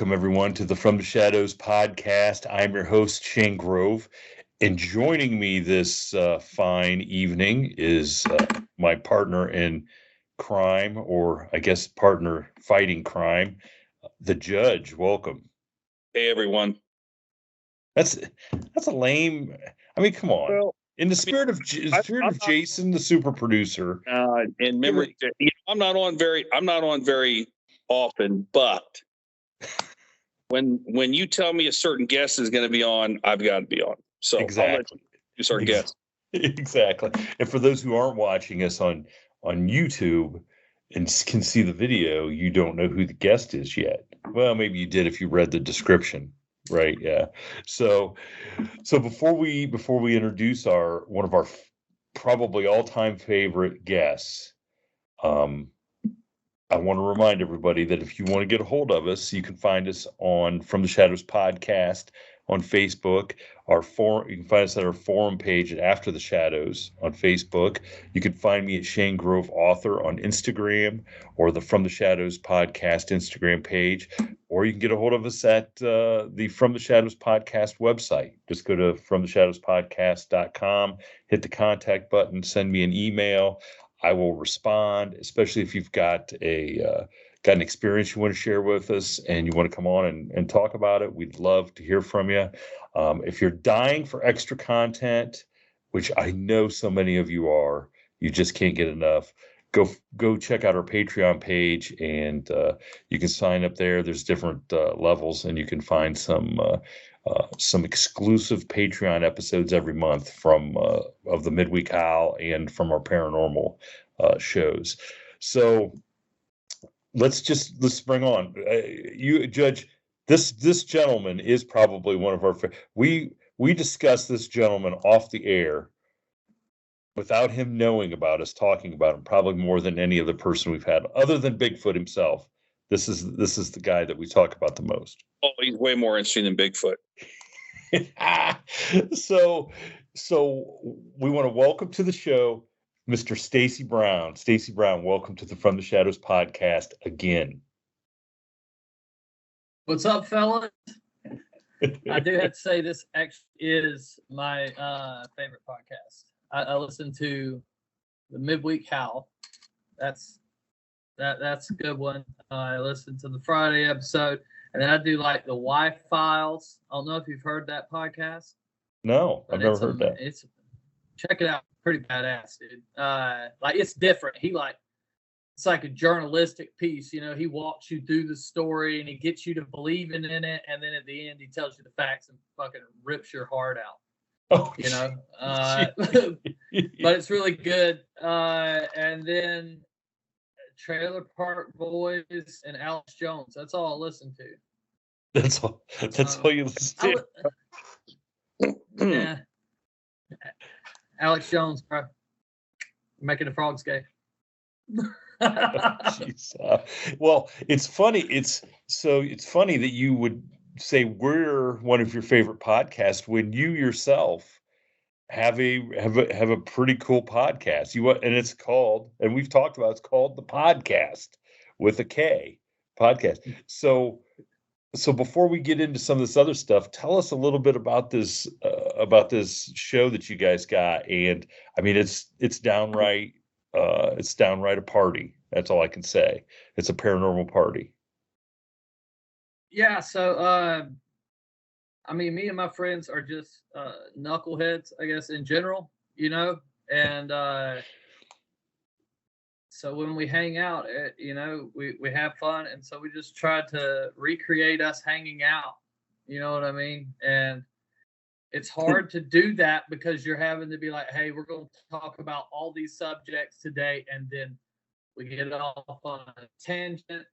Welcome, everyone, to the From the Shadows podcast. I'm your host, Shane Grove, and joining me this fine evening is my partner in crime, or I guess partner fighting crime, the judge. Welcome. Hey, everyone. That's a lame. I mean, come on. Well, in the spirit of Jason, the super producer. In memory, I'm not on very often, but when you tell me a certain guest is going to be on, I've got to be on. So exactly. I'll let you introduce our guest. Exactly. And for those who aren't watching us on YouTube and can see the video, you don't know who the guest is yet. Well, maybe you did if you read the description, right? Yeah. So before we introduce one of our probably all-time favorite guests, I want to remind everybody that if you want to get a hold of us, you can find us on From the Shadows podcast on Facebook. You can find us at our forum page at After the Shadows on Facebook. You can find me at Shane Grove Author on Instagram, or the From the Shadows podcast Instagram page, or you can get a hold of us at the From the Shadows podcast website. Just go to fromtheshadowspodcast.com, hit the contact button, send me an email. I will respond, especially if you've got an experience you want to share with us and you want to come on and talk about it. We'd love to hear from you. If you're dying for extra content, which I know so many of you are, you just can't get enough, go check out our Patreon page, and you can sign up there. There's different levels, and you can find some exclusive Patreon episodes every month from of the Midweek Howl and from our paranormal shows. So let's bring on you, Judge. This gentleman is probably one of our we discussed this gentleman off the air without him knowing about us talking about him, probably more than any other person we've had, other than Bigfoot himself. This is the guy that we talk about the most. Oh, he's way more interesting than Bigfoot. So we want to welcome to the show Mr. Stacy Brown. Stacy Brown, welcome to the From the Shadows podcast again. What's up, fellas? I do have to say this actually is my favorite podcast. I listen to the Midweek Howl. That's a good one. I listen to the Friday episode, and then I do like the Wife Files. I don't know if you've heard that podcast. No, I've never heard that. Check it out. Pretty badass, dude. Like, it's different. It's like a journalistic piece. You know, he walks you through the story and he gets you to believing in it, and then at the end he tells you the facts and fucking rips your heart out. Oh, you know, but it's really good. And then Trailer Park Boys and Alex Jones. That's all I listen to. That's all you listen to. Yeah. Alex Jones, bro. Making the frogs gay. Well, it's funny. It's funny that you would say we're one of your favorite podcasts when you yourself have a pretty cool podcast. And it's called, and we've talked about, it's called The Podcast with a K, podcast. So before we get into some of this other stuff, tell us a little bit about this show that you guys got. And I mean, it's downright a party. That's all I can say. It's a paranormal party. Yeah. So, I mean, me and my friends are just knuckleheads, I guess, in general, you know, and so when we hang out, you know, we have fun, and so we just try to recreate us hanging out, you know what I mean? And it's hard to do that because you're having to be like, hey, we're going to talk about all these subjects today, and then we get off on a tangent,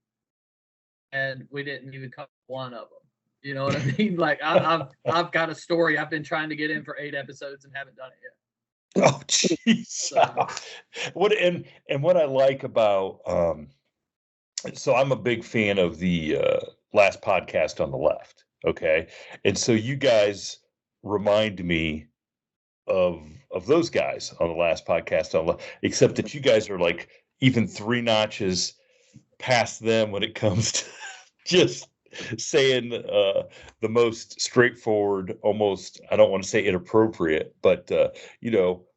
and we didn't even cover one of them. You know what I mean? Like, I've got a story I've been trying to get in for 8 episodes and haven't done it yet. Oh, jeez. So. What I like about so I'm a big fan of the last podcast on the left. Okay, and so you guys remind me of those guys on the last podcast on the left, except that you guys are like even 3 notches past them when it comes to just saying the most straightforward, almost, I don't want to say inappropriate, but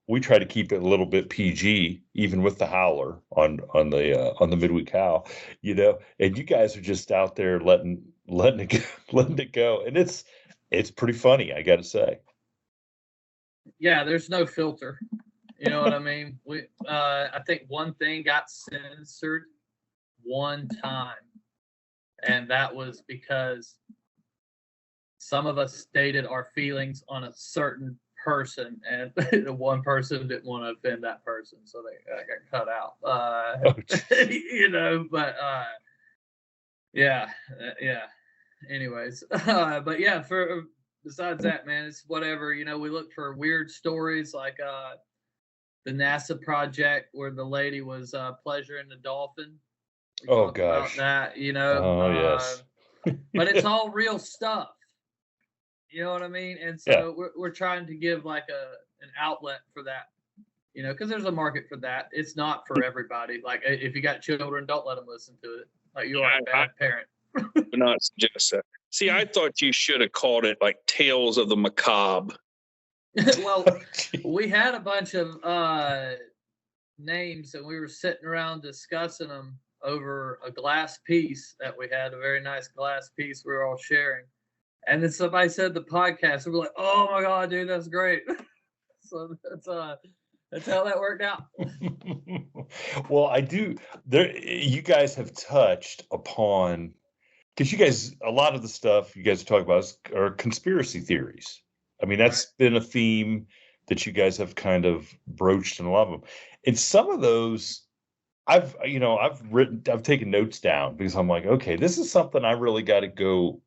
we try to keep it a little bit PG, even with the howler on the midweek howl, and you guys are just out there letting it go, letting it go, and it's pretty funny, I got to say. Yeah, there's no filter. You know what I mean? I think one thing got censored one time, and that was because some of us stated our feelings on a certain person, and the one person didn't want to offend that person, so they got cut out. But yeah. Anyways, but yeah, besides that, man, it's whatever. We look for weird stories like the NASA project where the lady was pleasuring the dolphin. Oh gosh, about that, Oh yes. But it's all real stuff. You know what I mean? And so we're trying to give like an outlet for that, because there's a market for that. It's not for everybody. Like if you got children, don't let them listen to it. Like you are a bad parent. Do not suggest that. See, I thought you should have called it like Tales of the Macabre. Well, we had a bunch of names, and we were sitting around discussing them over a glass piece that we had, a very nice glass piece we were all sharing. And then somebody said the podcast, and we're like, "Oh my god, dude, that's great!" So that's how that worked out. Well, I do. You guys have touched upon, because you guys, a lot of the stuff you guys are talking about are conspiracy theories. I mean, that's been a theme that you guys have kind of broached in a lot of them. And some of those, I've taken notes down because I'm like, okay, this is something I really got to go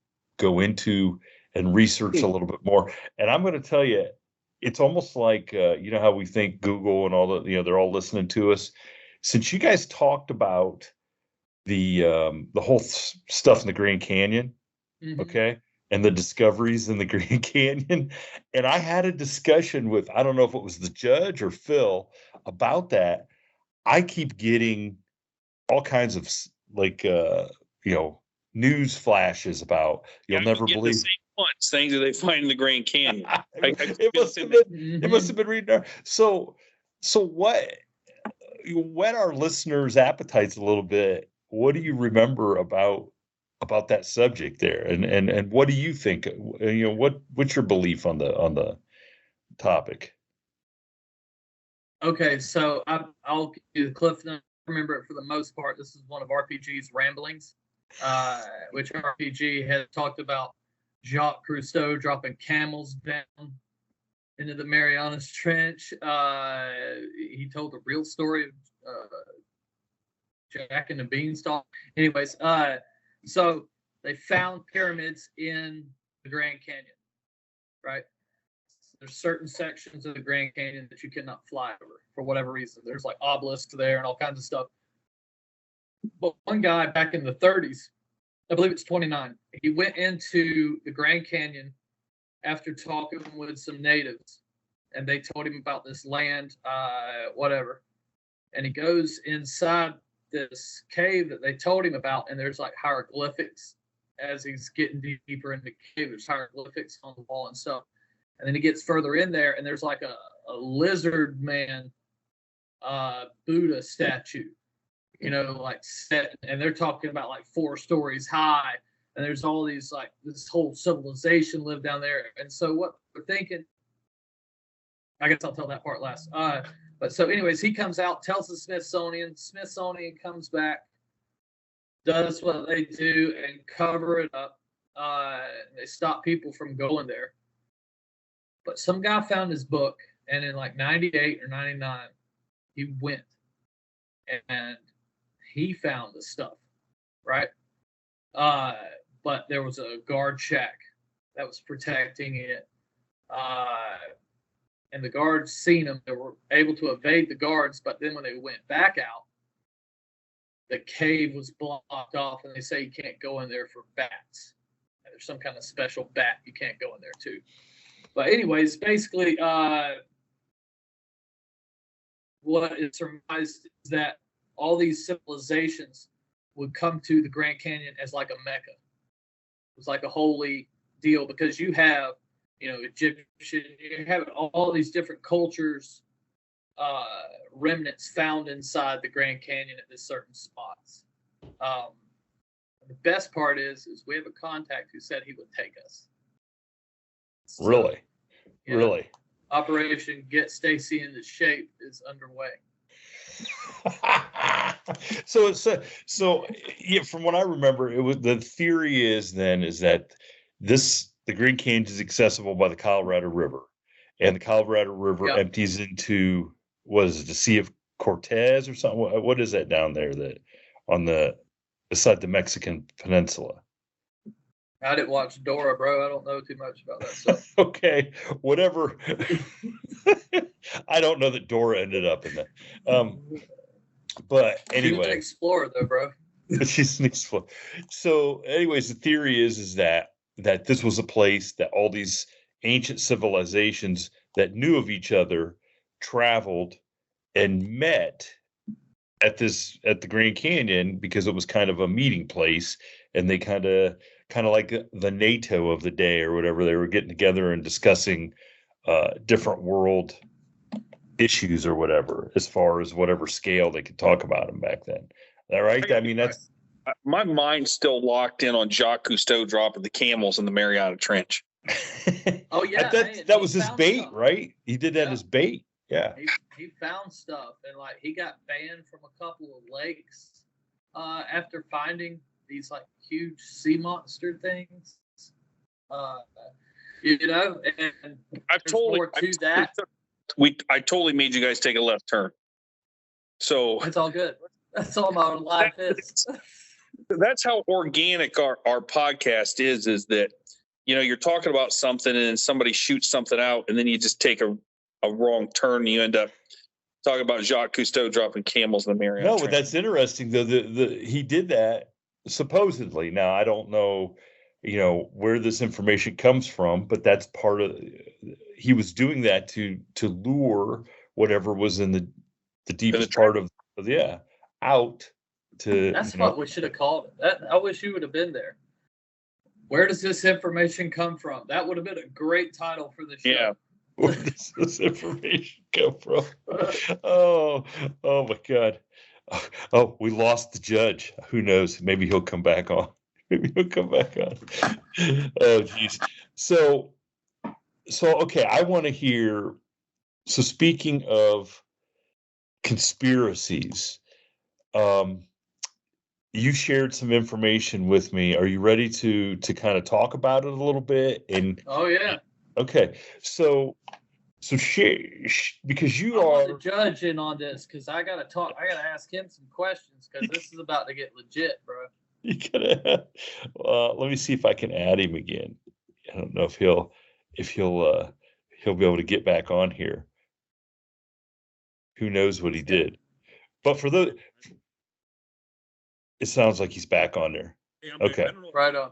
into and research a little bit more. And I'm going to tell you, it's almost like, how we think Google and all the, they're all listening to us. Since you guys talked about the whole stuff in the Grand Canyon, okay, and the discoveries in the Grand Canyon, and I had a discussion with, I don't know if it was the judge or Phil about that. I keep getting all kinds of like news flashes about you'll never believe the same things that they find in the Grand Canyon. It must have been reading. So whet our listeners' appetites a little bit. What do you remember about that subject there, and what do you think? What's your belief on the topic? Okay, so I'll give you the cliff notes. Remember it for the most part. This is one of RPG's ramblings, which RPG had talked about Jacques Cousteau dropping camels down into the Mariana Trench. He told a real story of Jack and the Beanstalk. Anyways, so they found pyramids in the Grand Canyon, right? There's certain sections of the Grand Canyon that you cannot fly over for whatever reason. There's like obelisks there and all kinds of stuff. But one guy back in the 30s, I believe it's 29, he went into the Grand Canyon after talking with some natives, and they told him about this land, whatever. And he goes inside this cave that they told him about, and there's like hieroglyphics. As he's getting deeper into the cave, there's hieroglyphics on the wall and stuff. And then he gets further in there, and there's like a lizard man Buddha statue, like set, and they're talking about like 4 stories high, and there's all these like this whole civilization lived down there. And so what we're thinking, I guess I'll tell that part last. But so anyways, he comes out, tells the Smithsonian comes back, does what they do and cover it up. They stop people from going there. But some guy found his book, and in like 98 or 99, he went and he found the stuff, right? But there was a guard shack that was protecting it. And the guards seen them. They were able to evade the guards, but then when they went back out, the cave was blocked off, and they say you can't go in there for bats. And there's some kind of special bat you can't go in there too. But anyways, basically, what is surmised is that all these civilizations would come to the Grand Canyon as like a mecca. was like a holy deal because you have, Egyptian, you have all these different cultures, remnants found inside the Grand Canyon at this certain spots. The best part is we have a contact who said he would take us. So, really? Really? Operation Get Stacy into Shape is underway. So yeah, from what I remember, it was the theory is that the Grand Canyon is accessible by the Colorado River, and the Colorado River empties into the Sea of Cortez or something. What is that down there that on beside the Mexican peninsula? I didn't watch Dora, bro. I don't know too much about that stuff. Okay, whatever. I don't know that Dora ended up in that. But anyway, she's an explorer, though, bro. She's an explorer. So, anyways, the theory is that this was a place that all these ancient civilizations that knew of each other traveled and met at the Grand Canyon because it was kind of a meeting place, and they kind of like the NATO of the day or whatever. They were getting together and discussing different world issues or whatever, as far as whatever scale they could talk about them back then. All right. I mean, that's my mind's still locked in on Jacques Cousteau dropping the camels in the Mariana Trench. Oh yeah, that was his bait, stuff. Right? He did that as bait. Yeah. He found stuff, and like he got banned from a couple of lakes after finding these like huge sea monster things. And I've I totally made you guys take a left turn. So it's all good. That's all my life is. That's how organic our podcast is that, you're talking about something and then somebody shoots something out and then you just take a wrong turn and you end up talking about Jacques Cousteau dropping camels in the Mariana Trench. No, but that's interesting though. He did that supposedly. Now, I don't know, where this information comes from, but that's part of, he was doing that to lure whatever was in the deepest part of out to. That's what we should have called it. I wish you would have been there. Where does this information come from? That would have been a great title for the show. Yeah. Where does this information come from? Oh my God. Oh, we lost the judge. Who knows? Maybe he'll come back on. Oh, geez. So okay, I want to hear. So speaking of conspiracies, you shared some information with me. Are you ready to kind of talk about it a little bit? Oh yeah. Okay. So share, because you are the judge in on this, because I gotta ask him some questions because this is about to get legit, bro. You gotta. Let me see if I can add him again. I don't know if he'll be able to get back on here. Who knows what he did? But for it sounds like he's back on there. Okay. Right on.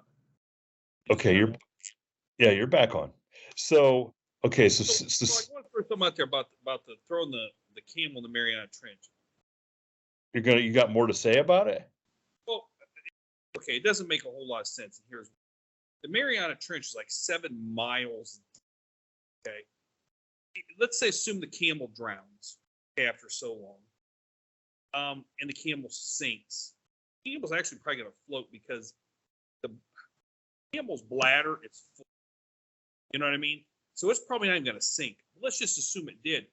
Okay, you're back on. So okay, so I want to throw something out there about the throwing the camel in the Mariana Trench. You got more to say about it? Well, okay, it doesn't make a whole lot of sense. And here's the Mariana Trench is like 7 miles. Okay, let's assume the camel drowns after so long, and the camel sinks. The camel's actually probably going to float because the camel's bladder is full. You know what I mean? So it's probably not even going to sink. Let's just assume it did.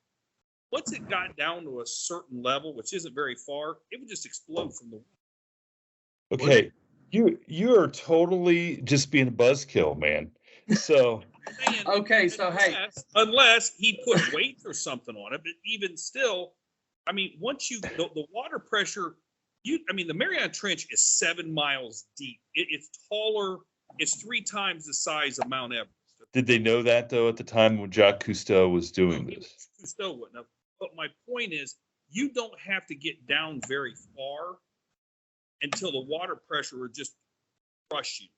Once it got down to a certain level, which isn't very far, it would just explode from the water. Okay, you are totally just being a buzzkill, man. So okay, so unless he put weights or something on it, but even still, I mean, once the water pressure, the Mariana Trench is 7 miles deep. It's taller. It's 3 times the size of Mount Everest. Did they know that though at the time when Jacques Cousteau was doing this? Cousteau wouldn't have. But my point is, you don't have to get down very far until the water pressure would just crush you.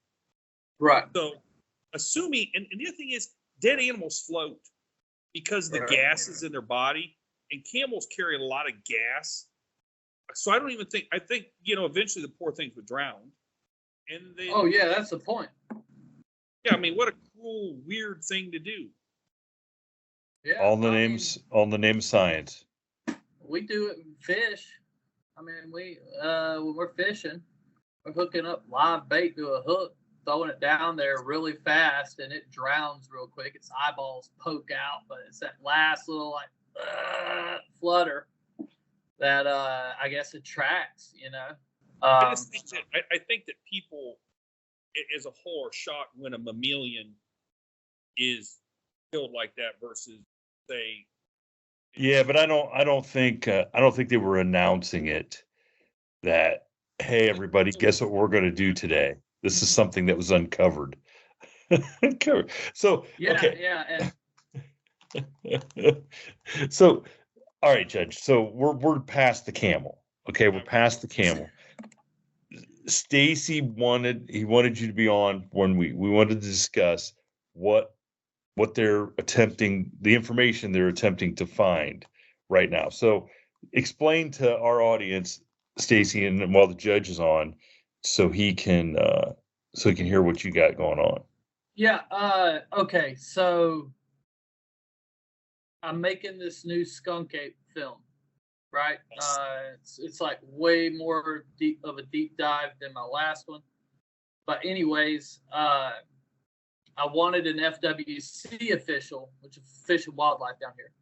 Right. So, assuming, and the other thing is, dead animals float because of the gases in their body, and camels carry a lot of gas. So I think eventually the poor things would drown. And they, Oh yeah, that's the point. yeah, I mean, what a cruel, weird thing to do. Yeah. All in the I mean, names, all in the name of science. we do it in fish. I mean, when we're fishing, we're hooking up live bait to a hook, throwing it down there really fast, and it drowns real quick. Its eyeballs poke out, but it's that last little like flutter that I guess attracts. I just think that I think that people, as a whole, are shocked when a mammalian is killed like that versus, say, Yeah, but I don't think they were announcing it that, hey, everybody, guess what we're going to do today? This is something that was uncovered. Uncovered. So, yeah, okay. yeah, So, all right, Judge. So we're past the camel. Okay, we're past the camel. Stacy wanted you to be on when we wanted to discuss what they're attempting, the information they're attempting to find right now. So explain to our audience, Stacy, and while the judge is on, so he can hear what you got going on. yeah. Okay, so I'm making this new Skunk Ape film, right? It's like way more deep of a deep dive than my last one. But anyways, I wanted an FWC official, which is Fish and Wildlife down here,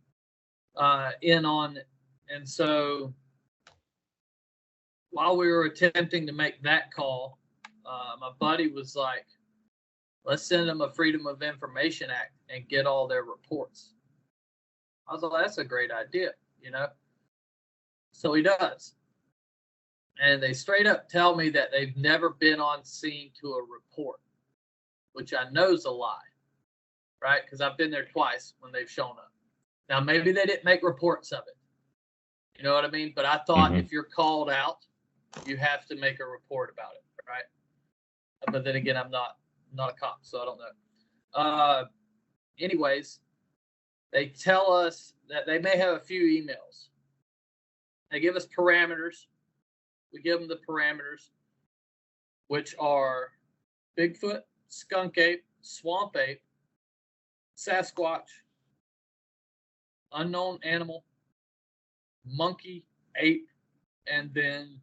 in on it. And so while we were attempting to make that call, my buddy was like, let's send them a Freedom of Information Act and get all their reports. I was like, that's a great idea, So he does. And they straight up tell me that they've never been on scene to a report, which I know is a lie, right? Because I've been there twice when they've shown up. Now, maybe they didn't make reports of it. You know what I mean? But I thought if you're called out, you have to make a report about it, right? But then again, I'm not a cop, so I don't know. Anyways, they tell us that they may have a few emails. They give us parameters. We give them the parameters, which are Bigfoot, Skunk Ape, Swamp Ape, Sasquatch, unknown animal, monkey, ape, and then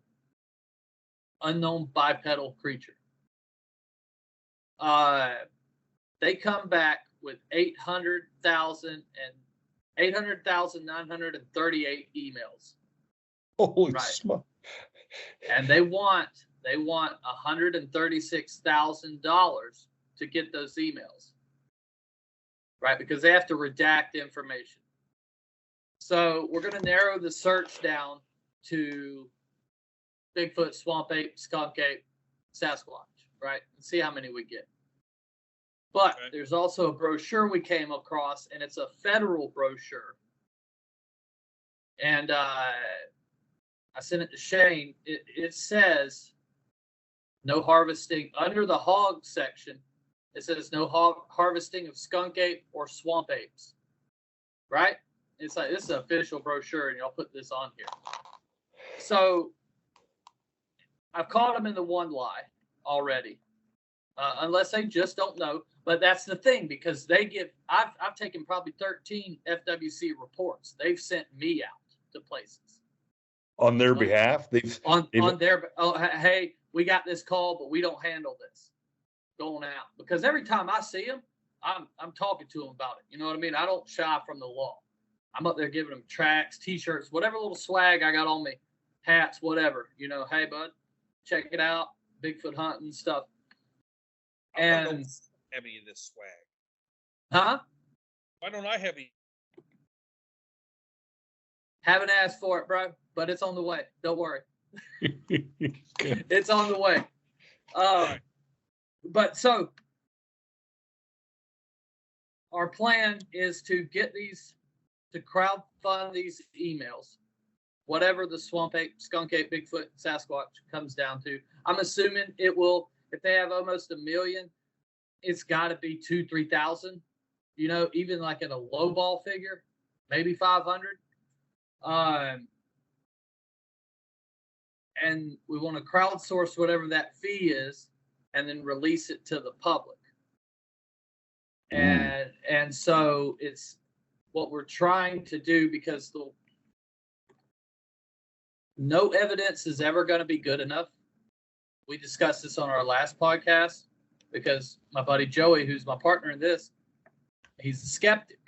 unknown bipedal creature. They come back with 800,938 emails. Holy right. smoke! And they want $136,000 to get those emails, right? Because they have to redact information. So we're going to narrow the search down to Bigfoot, Swamp Ape, Skunk Ape, Sasquatch, right? And see how many we get. But there's also a brochure we came across, and it's a federal brochure. And I sent it to Shane. It says no harvesting under the hog section. It says no harvesting of skunk ape or swamp apes. Right? It's like, this is an official brochure, and y'all put this on here. So I've caught them in the one lie already, unless they just don't know. But that's the thing, because they give. I've taken probably 13 FWC reports. They've sent me out to places on their behalf. On their. Oh, hey, we got this call, but we don't handle this. Going out, because every time I see them, I'm talking to them about it. You know what I mean? I don't shy from the law. I'm up there giving them tracks, T-shirts, whatever little swag I got on me, hats, whatever. You know, hey bud, check it out, Bigfoot hunting stuff. And I don't have any of this swag. Huh? Why don't I have any? Haven't asked for it, bro, but it's on the way. Don't worry. It's on the way. Right. But so our plan is to get these, to crowdfund these emails, whatever the swamp ape, skunk ape, Bigfoot, Sasquatch comes down to. I'm assuming it will, if they have almost 1 million, it's got to be 2,000-3,000. You know, even like in a low ball figure, maybe 500. And we want to crowdsource whatever that fee is, and then release it to the public. And so it's what we're trying to do, because no evidence is ever going to be good enough. We discussed this on our last podcast, because my buddy Joey, who's my partner in this, he's a skeptic,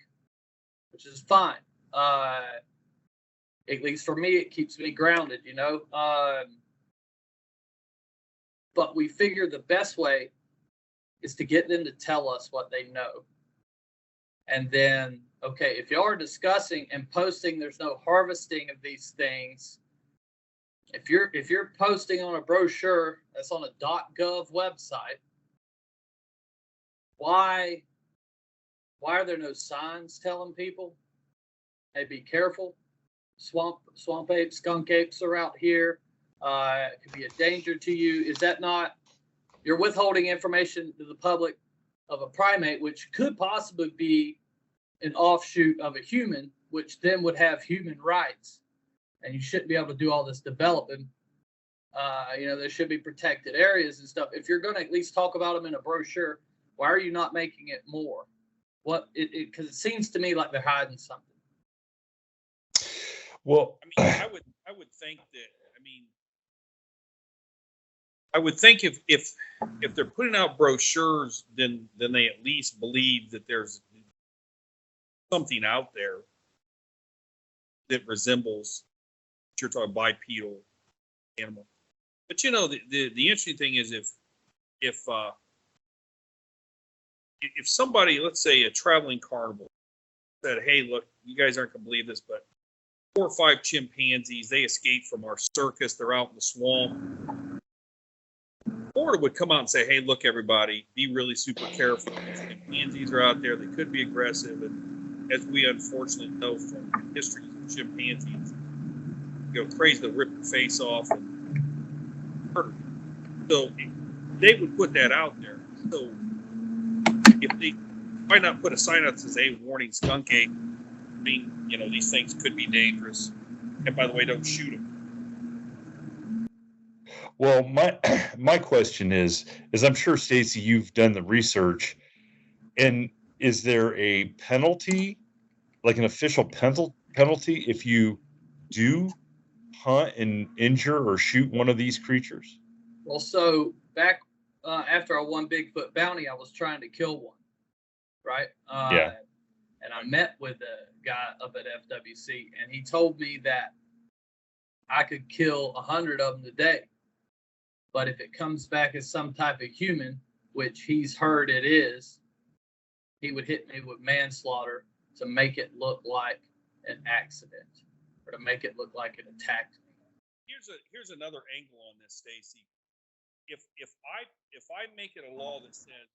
which is fine. At least for me, it keeps me grounded, you know. But we figure the best way is to get them to tell us what they know. And then, okay, if y'all are discussing and posting, there's no harvesting of these things. If you're posting on a brochure that's on a .gov website, why are there no signs telling people, hey, be careful, swamp apes, skunk apes are out here, it could be a danger to you? Is that not, you're withholding information to the public of a primate, which could possibly be an offshoot of a human, which then would have human rights, and you shouldn't be able to do all this development. There should be protected areas and stuff. If you're going to at least talk about them in a brochure, why are you not making it more? Because it seems to me like they're hiding something. Well, I mean, I would think that. I would think if they're putting out brochures, then they at least believe that there's something out there that resembles what you're talking bipedal animal. But you know, the interesting thing is if somebody, let's say a traveling carnival, said, "Hey, look, you guys aren't gonna believe this, but 4 or 5 chimpanzees, they escaped from our circus. They're out in the swamp." Florida would come out and say, "Hey, look, everybody, be really super careful. These chimpanzees are out there. They could be aggressive, and as we unfortunately know from history, chimpanzees go crazy, they'll rip your face off and murder you." So they would put that out there. So if they might not put a sign out that says, "Hey, warning, skunk ape," these things could be dangerous. And by the way, don't shoot them. Well, my question is I'm sure, Stacy, you've done the research, and is there a penalty, like an official penalty, if you do hunt and injure or shoot one of these creatures? Well, so back after I won Bigfoot bounty, I was trying to kill one, right? Yeah. And I met with a guy up at FWC, and he told me that I could kill 100 of them today. But if it comes back as some type of human, which he's heard it is, he would hit me with manslaughter to make it look like an accident, or to make it look like it attacked me. Here's another angle on this, Stacy. If I make it a law that says,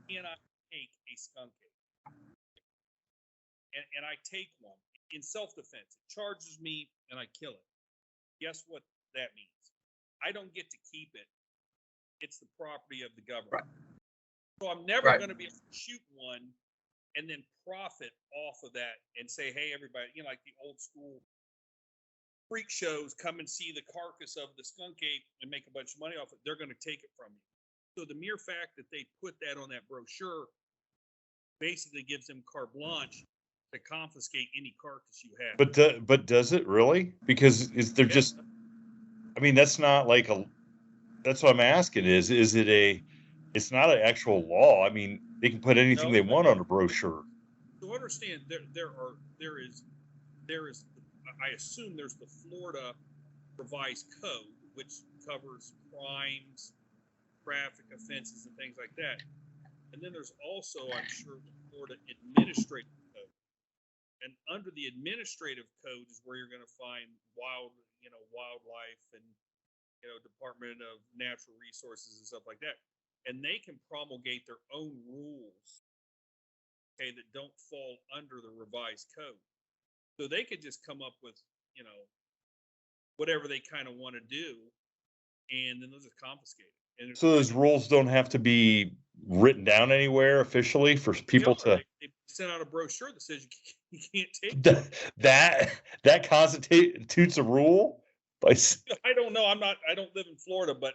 "Can I take a skunk ape?" and I take one in self-defense, it charges me and I kill it. Guess what that means? I don't get to keep it. It's the property of the government. Right. So I'm never going to be able to shoot one and then profit off of that and say, "Hey, everybody," like the old school freak shows, come and see the carcass of the skunk ape and make a bunch of money off it. They're going to take it from you. So the mere fact that they put that on that brochure basically gives them carte blanche to confiscate any carcass you have. But does it really? Because they're just, that's not like that's what I'm asking is it it's not an actual law. They can put anything they want on a brochure. So understand there is I assume there's the Florida revised code, which covers crimes, traffic offenses, and things like that. And then there's also, I'm sure, the Florida administrative code. And under the administrative code is where you're going to find wildlife and Department of Natural Resources and stuff like that. And they can promulgate their own rules, that don't fall under the revised code. So they could just come up with, whatever they kind of want to do, and then those are confiscated. And so those rules don't have to be written down anywhere officially for people to. They sent out a brochure that says you can't take that constitutes a rule. I don't know. I don't live in Florida, but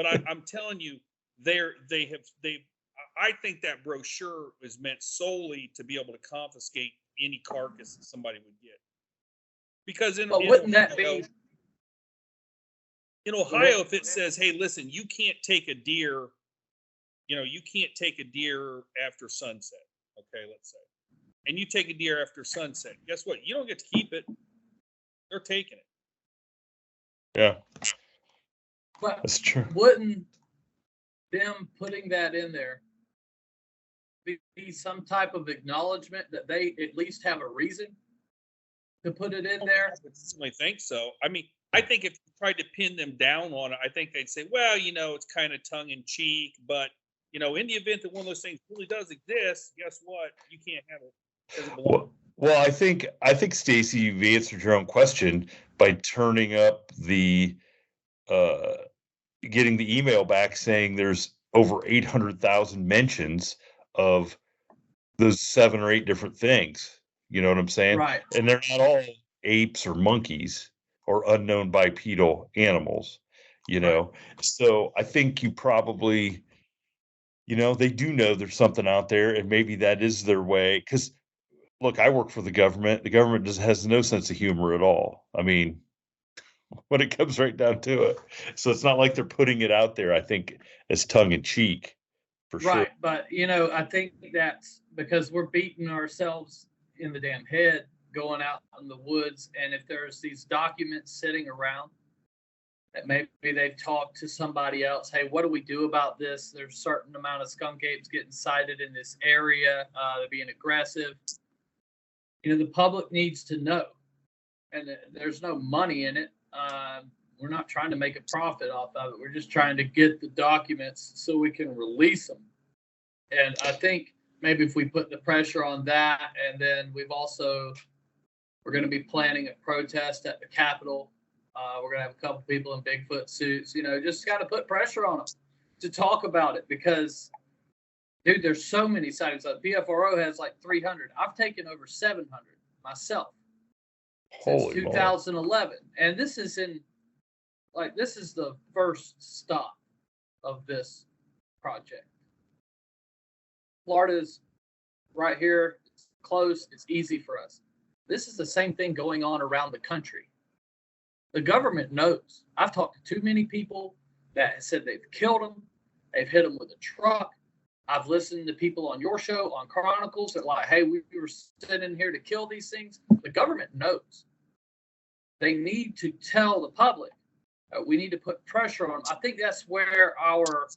I'm telling you, I think that brochure is meant solely to be able to confiscate any carcass that somebody would get. Because But wouldn't that be in Ohio, if it says, hey, listen, you can't take a deer, you can't take a deer after sunset. Okay, let's say. And you take a deer after sunset. Guess what? You don't get to keep it. They're taking it. Yeah. But That's true. wouldn't them putting that in there be some type of acknowledgement that they at least have a reason to put it in there? I certainly think so. I mean, I think if you tried to pin them down on it, I think they'd say, well, it's kind of tongue in cheek, but in the event that one of those things really does exist, guess what? You can't have it. Well, I think Stacy, you've answered your own question by turning up the getting the email back saying there's over 800,000 mentions of those 7 or 8 different things. You know what I'm saying? Right. And they're not all apes or monkeys or unknown bipedal animals, Right. So I think you probably, they do know there's something out there, and maybe that is their way. Because look, I work for the government. The government has no sense of humor at all. I mean, when it comes right down to it. So it's not like they're putting it out there, I think, as tongue in cheek, for sure. Right. But, I think that's because we're beating ourselves in the damn head going out in the woods. And if there's these documents sitting around that maybe they've talked to somebody else, hey, what do we do about this? There's a certain amount of skunk apes getting sighted in this area. They're being aggressive. The public needs to know. And there's no money in it. We're not trying to make a profit off of it. We're just trying to get the documents so we can release them. And I think maybe if we put the pressure on that, and then we're going to be planning a protest at the Capitol. We're going to have a couple people in Bigfoot suits, just got to put pressure on them to talk about it because, dude, there's so many sightings. BFRO has like 300. I've taken over 700 myself. Since 2011, and this is the first stop of this project. Florida's right here, it's close, it's easy for us. This is the same thing going on around the country. The government knows. I've talked to too many people that said they've killed them, they've hit them with a truck. I've listened to people on your show, on Chronicles, that like, hey, we were sitting here to kill these things. The government knows. They need to tell the public. We need to put pressure on them. I think that's where our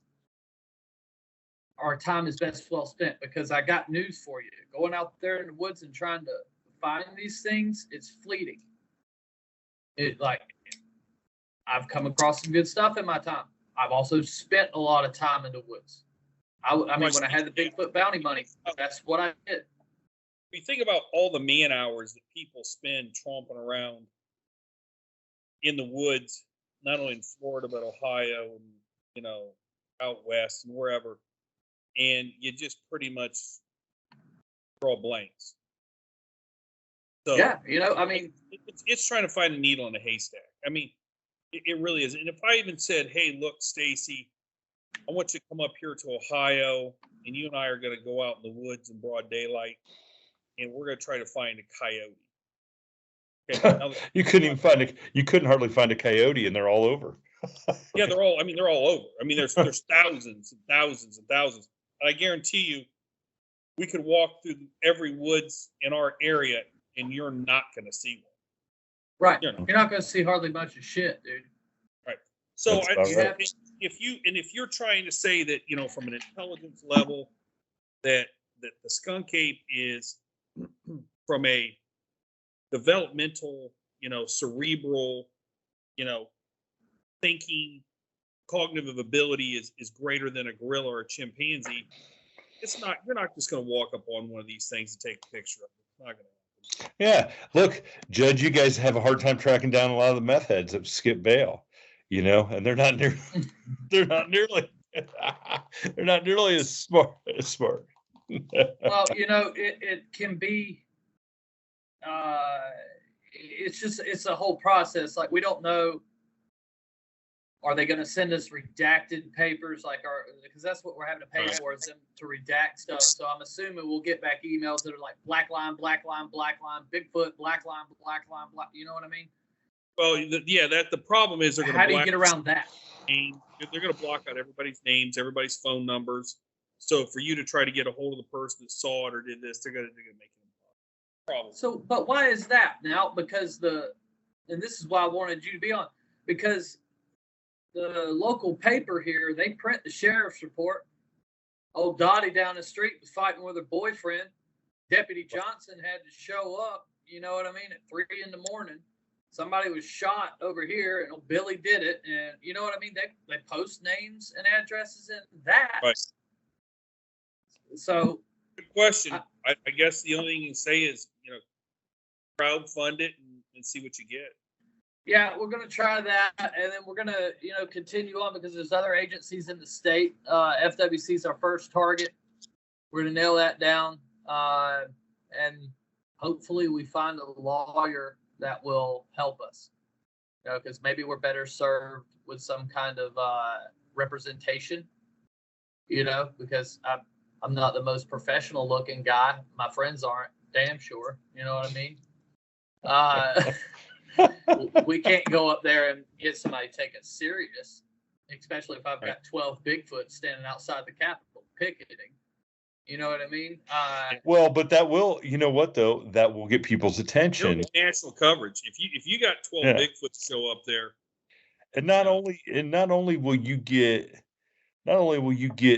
time is best well spent, because I got news for you. Going out there in the woods and trying to find these things, it's fleeting. I've come across some good stuff in my time. I've also spent a lot of time in the woods. I mean, when I had the Bigfoot bounty money, that's what I did. You think about all the man hours that people spend tromping around in the woods, not only in Florida, but Ohio and, out west and wherever. And you just pretty much draw blanks. So, yeah, I mean, it's trying to find a needle in a haystack. I mean, it really is. And if I even said, hey, look, Stacy, I want you to come up here to Ohio, and you and I are going to go out in the woods in broad daylight, and we're going to try to find a coyote. Okay, you couldn't hardly find a coyote, and they're all over. Yeah, they're all over. I mean, there's thousands and thousands and thousands. And I guarantee you, we could walk through every woods in our area, and you're not going to see one. Right. You're not going to see hardly much of shit, dude. Right. So if you're trying to say that, from an intelligence level, that the skunk ape is from a developmental, cerebral, thinking, cognitive ability is greater than a gorilla or a chimpanzee, you're not just going to walk up on one of these things and take a picture of it. It's not going to happen. Yeah. Look, Judge, you guys have a hard time tracking down a lot of the meth heads that skip bail, and they're not nearly as smart. Well, it can be, it's a whole process. Like, we don't know Are they going to send us redacted papers because that's what we're having to pay for, is them to redact stuff. So I'm assuming we'll get back emails that are like black line, Bigfoot, black line, black. You know what I mean? Well, that the problem is they're going to. How do you get around that? They're going to block out everybody's names, everybody's phone numbers. So for you to try to get a hold of the person that saw it or did this, they're going to make it a problem. So, but why is that now? Because and this is why I wanted you to be on, because the local paper here, they print the sheriff's report. Old Dottie down the street was fighting with her boyfriend. Deputy Johnson had to show up, you know what I mean, at 3 a.m. Somebody was shot over here, and old Billy did it. And you know what I mean? They post names and addresses in that. Right. So, good question. I guess the only thing you can say is, crowdfund it and see what you get. Yeah, we're going to try that, and then we're going to, continue on because there's other agencies in the state. FWC is our first target. We're going to nail that down, and hopefully we find a lawyer that will help us. Because maybe we're better served with some kind of representation. Because I'm not the most professional looking guy. My friends aren't, damn sure. You know what I mean? We can't go up there and get somebody taken serious, especially if I've got 12 Bigfoot standing outside the Capitol picketing. You know what I mean? Well, but that will, you know what though, that will get people's attention. National coverage. If you got 12 Bigfoot show up there, and not only will you get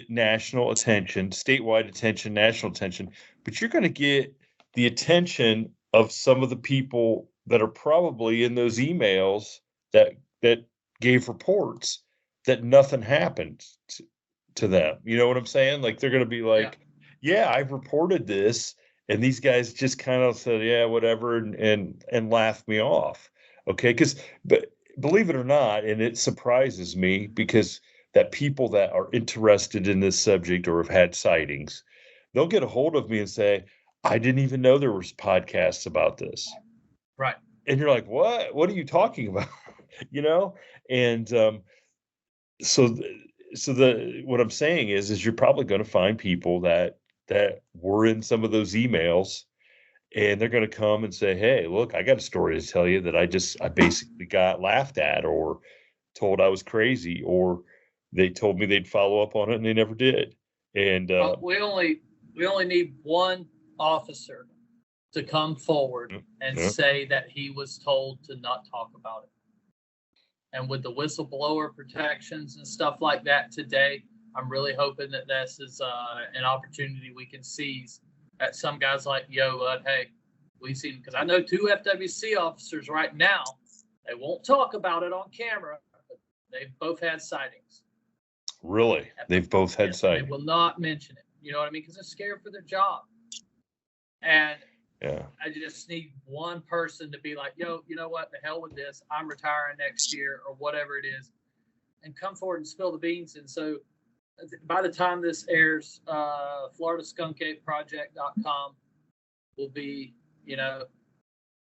national attention, statewide attention, national attention, but you're going to get the attention of some of the people that are probably in those emails that gave reports that nothing happened to them. You know what I'm saying? Like they're going to be like, yeah, I've reported this, and these guys just kind of said, yeah, whatever, and laughed me off. Okay, but believe it or not, and it surprises me because that people that are interested in this subject or have had sightings, they'll get a hold of me and say, I didn't even know there was podcasts about this. Right. And you're like, what? What are you talking about? And what I'm saying is you're probably going to find people that were in some of those emails, and they're going to come and say, hey, look, I got a story to tell you that I basically got laughed at or told I was crazy, or they told me they'd follow up on it and they never did. And we only need one officer to come forward and say that he was told to not talk about it. And with the whistleblower protections and stuff like that today, I'm really hoping that this is an opportunity we can seize at some guys like, hey, we've seen, because I know 2 FWC officers right now, they won't talk about it on camera, but they've both had sightings. Really? They've both had sightings. They will not mention it. You know what I mean? Because they're scared for their job. And I just need one person to be like, you know what? The hell with this. I'm retiring next year or whatever it is. And come forward and spill the beans. And so by the time this airs, FloridaSkunkApeProject.com will be,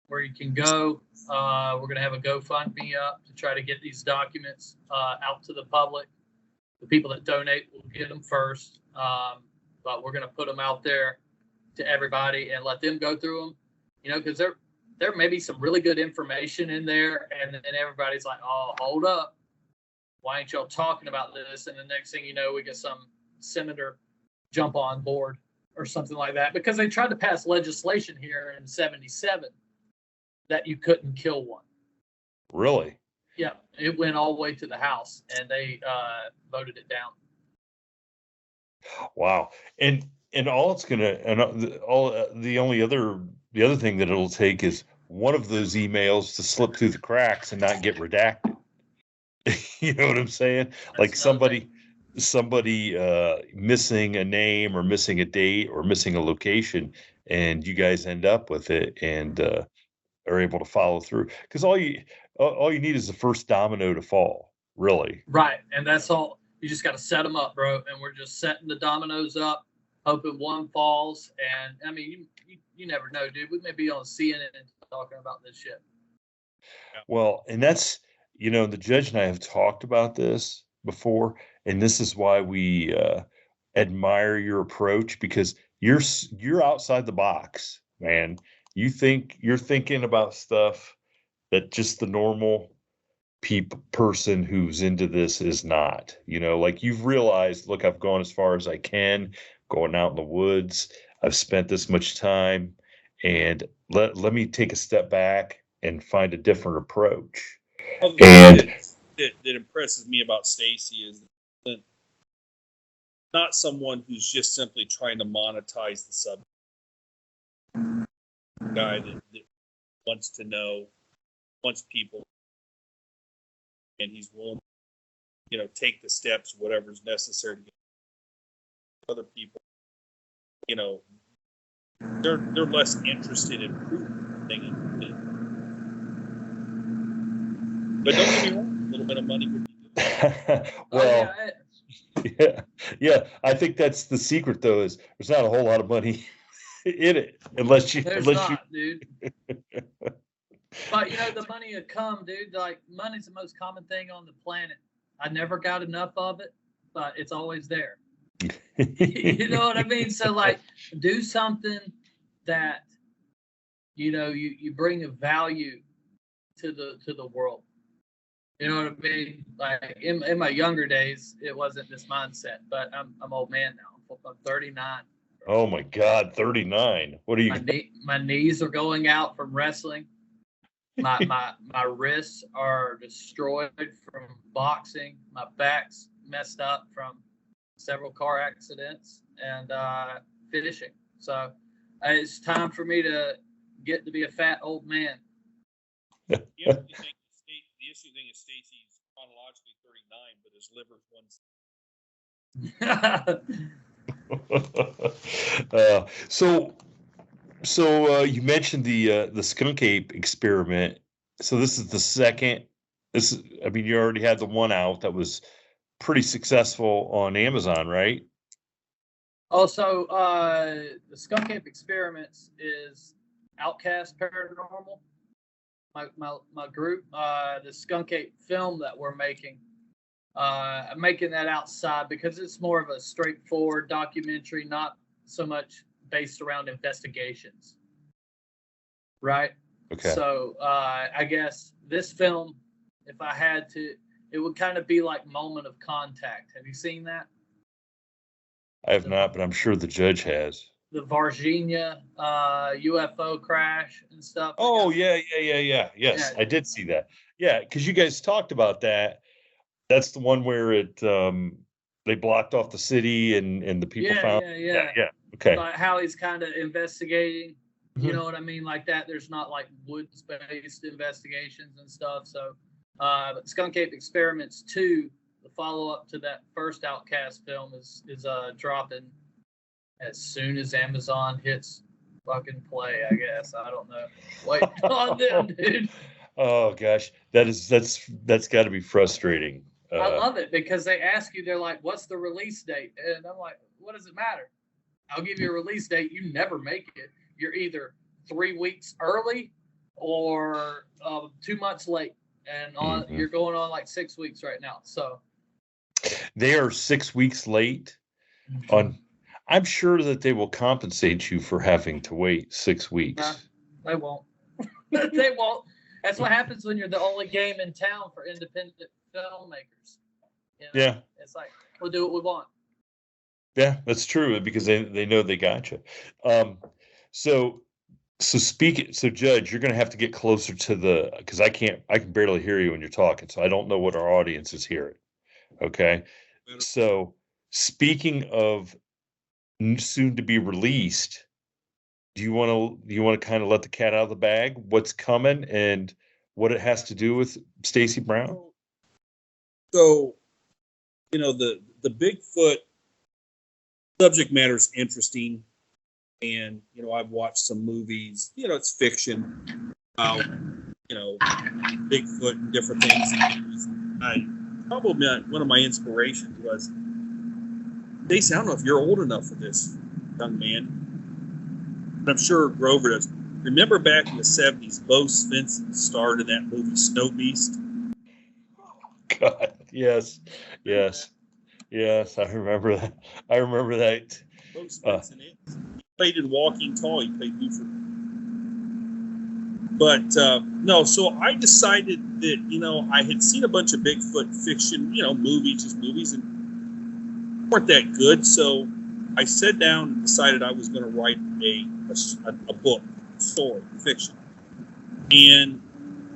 where you can go. We're going to have a GoFundMe up to try to get these documents out to the public. The people that donate will get them first. But we're going to put them out there to everybody and let them go through them, because there may be some really good information in there. And then everybody's like, oh, hold up. Why ain't y'all talking about this? And the next thing you know, we get some senator jump on board or something like that, because they tried to pass legislation here in 1977 that you couldn't kill one. Really? Yeah. It went all the way to the House and they voted it down. Wow. And all it's going to, and the other thing that it'll take is one of those emails to slip through the cracks and not get redacted. You know what I'm saying? That's like somebody missing a name or missing a date or missing a location, and you guys end up with it and are able to follow through. Because all you need is the first domino to fall, really. Right. And that's all. You just got to set them up, bro. And we're just setting the dominoes up, hoping one falls. And I mean, you never know, dude. We may be on CNN talking about this shit. Well, and that's, the judge and I have talked about this before, and this is why we admire your approach, because you're outside the box, man. You're thinking about stuff that just the normal person who's into this is not. Like, you've realized, look, I've gone as far as I can, going out in the woods. I've spent this much time, and let me take a step back and find a different approach. Well, the And thing that impresses me about Stacy is that not someone who's just simply trying to monetize the subject. Guy that wants to know, wants people, and he's willing to, take the steps, whatever's necessary to get other people. They're less interested in proving things. But don't get me wrong, a little bit of money would be good. Well, yeah. I think that's the secret, though, is there's not a whole lot of money in it, unless you. Dude. But the money would come, dude. Like, money's the most common thing on the planet. I never got enough of it, but it's always there. You know what I mean? So, like, do something that you bring a value to the world. You know what I mean? Like, in my younger days, it wasn't this mindset, but I'm old man now. I'm 39. Oh my God, 39. What are you? My knees are going out from wrestling. My wrists are destroyed from boxing. My back's messed up from several car accidents and fishing. So it's time for me to get to be a fat old man. The issue thing is Stacy's chronologically 39, but his liver's 1. So you mentioned the Skunk Ape experiment. So this is the second. You already had the one out that was pretty successful on Amazon, right? Also, the Skunk Ape experiments is Outcast Paranormal. My group, the Skunk Ape film that we're making. I'm making that outside because it's more of a straightforward documentary, not so much based around investigations. Right? Okay. So I guess this film, if I had to, it would kind of be like Moment of Contact. Have you seen that? I have not, but I'm sure the judge has. The Virginia UFO crash and stuff. Oh, yeah. Yes, yeah. I did see that. Yeah, because you guys talked about that. That's the one where they blocked off the city and the people found. Yeah. Okay. Like how he's kind of investigating. You know what I mean? Like that. There's not like woods-based investigations and stuff. So, but Skunk Ape Experiments 2, the follow-up to that first Outcast film, is dropping as soon as Amazon hits fucking play. I guess I don't know. Wait on them, dude. Oh gosh, that's got to be frustrating. I love it because they ask you, they're like, "What's the release date?" And I'm like, "What does it matter? I'll give you a release date. You never make it. You're either 3 weeks early or 2 months late, and you're going on like 6 weeks right now." So they are 6 weeks late on. I'm sure that they will compensate you for having to wait 6 weeks. They won't. They won't. That's what happens when you're the only game in town for independent filmmakers. Yeah. It's like, we'll do what we want. Yeah, that's true, because they know they got you. So Judge, you're going to have to get closer to because I can barely hear you when you're talking, so I don't know what our audience is hearing. Okay. So speaking of soon to be released, do you want to kind of let the cat out of the bag? What's coming and what it has to do with Stacy Brown? So, the Bigfoot subject matter is interesting, and I've watched some movies. It's fiction about Bigfoot and different things. One of my inspirations was, Stacy, I don't know if you're old enough for this, young man, but I'm sure Grover does. Remember back in the 70s, Bo Svensson starred in that movie Snow Beast? God. Yes. Yes. Yes. I remember that. I remember that. Both Spence and it. He played in Walking Tall. He played Buford. But no, so I decided that, I had seen a bunch of Bigfoot fiction, movies, and weren't that good. So I sat down and decided I was going to write a book, story, fiction. And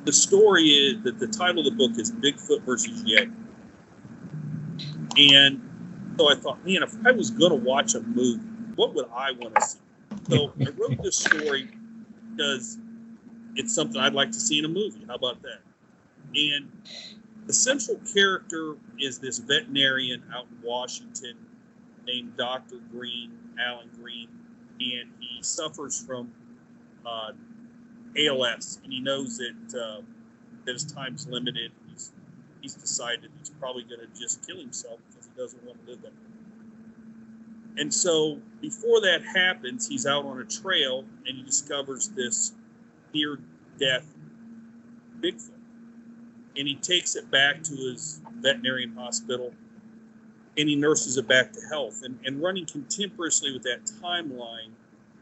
the story is that the title of the book is Bigfoot versus Yeti. And so I thought, man, if I was going to watch a movie, what would I want to see? So I wrote this story because it's something I'd like to see in a movie. How about that? And the central character is this veterinarian out in Washington named Dr. Green, Alan Green, and he suffers from ALS, and he knows that his time's limited. He's decided he's probably going to just kill himself because he doesn't want to live that way. And so before that happens, he's out on a trail and he discovers this near-death Bigfoot. And he takes it back to his veterinarian hospital and he nurses it back to health. And running contemporaneously with that timeline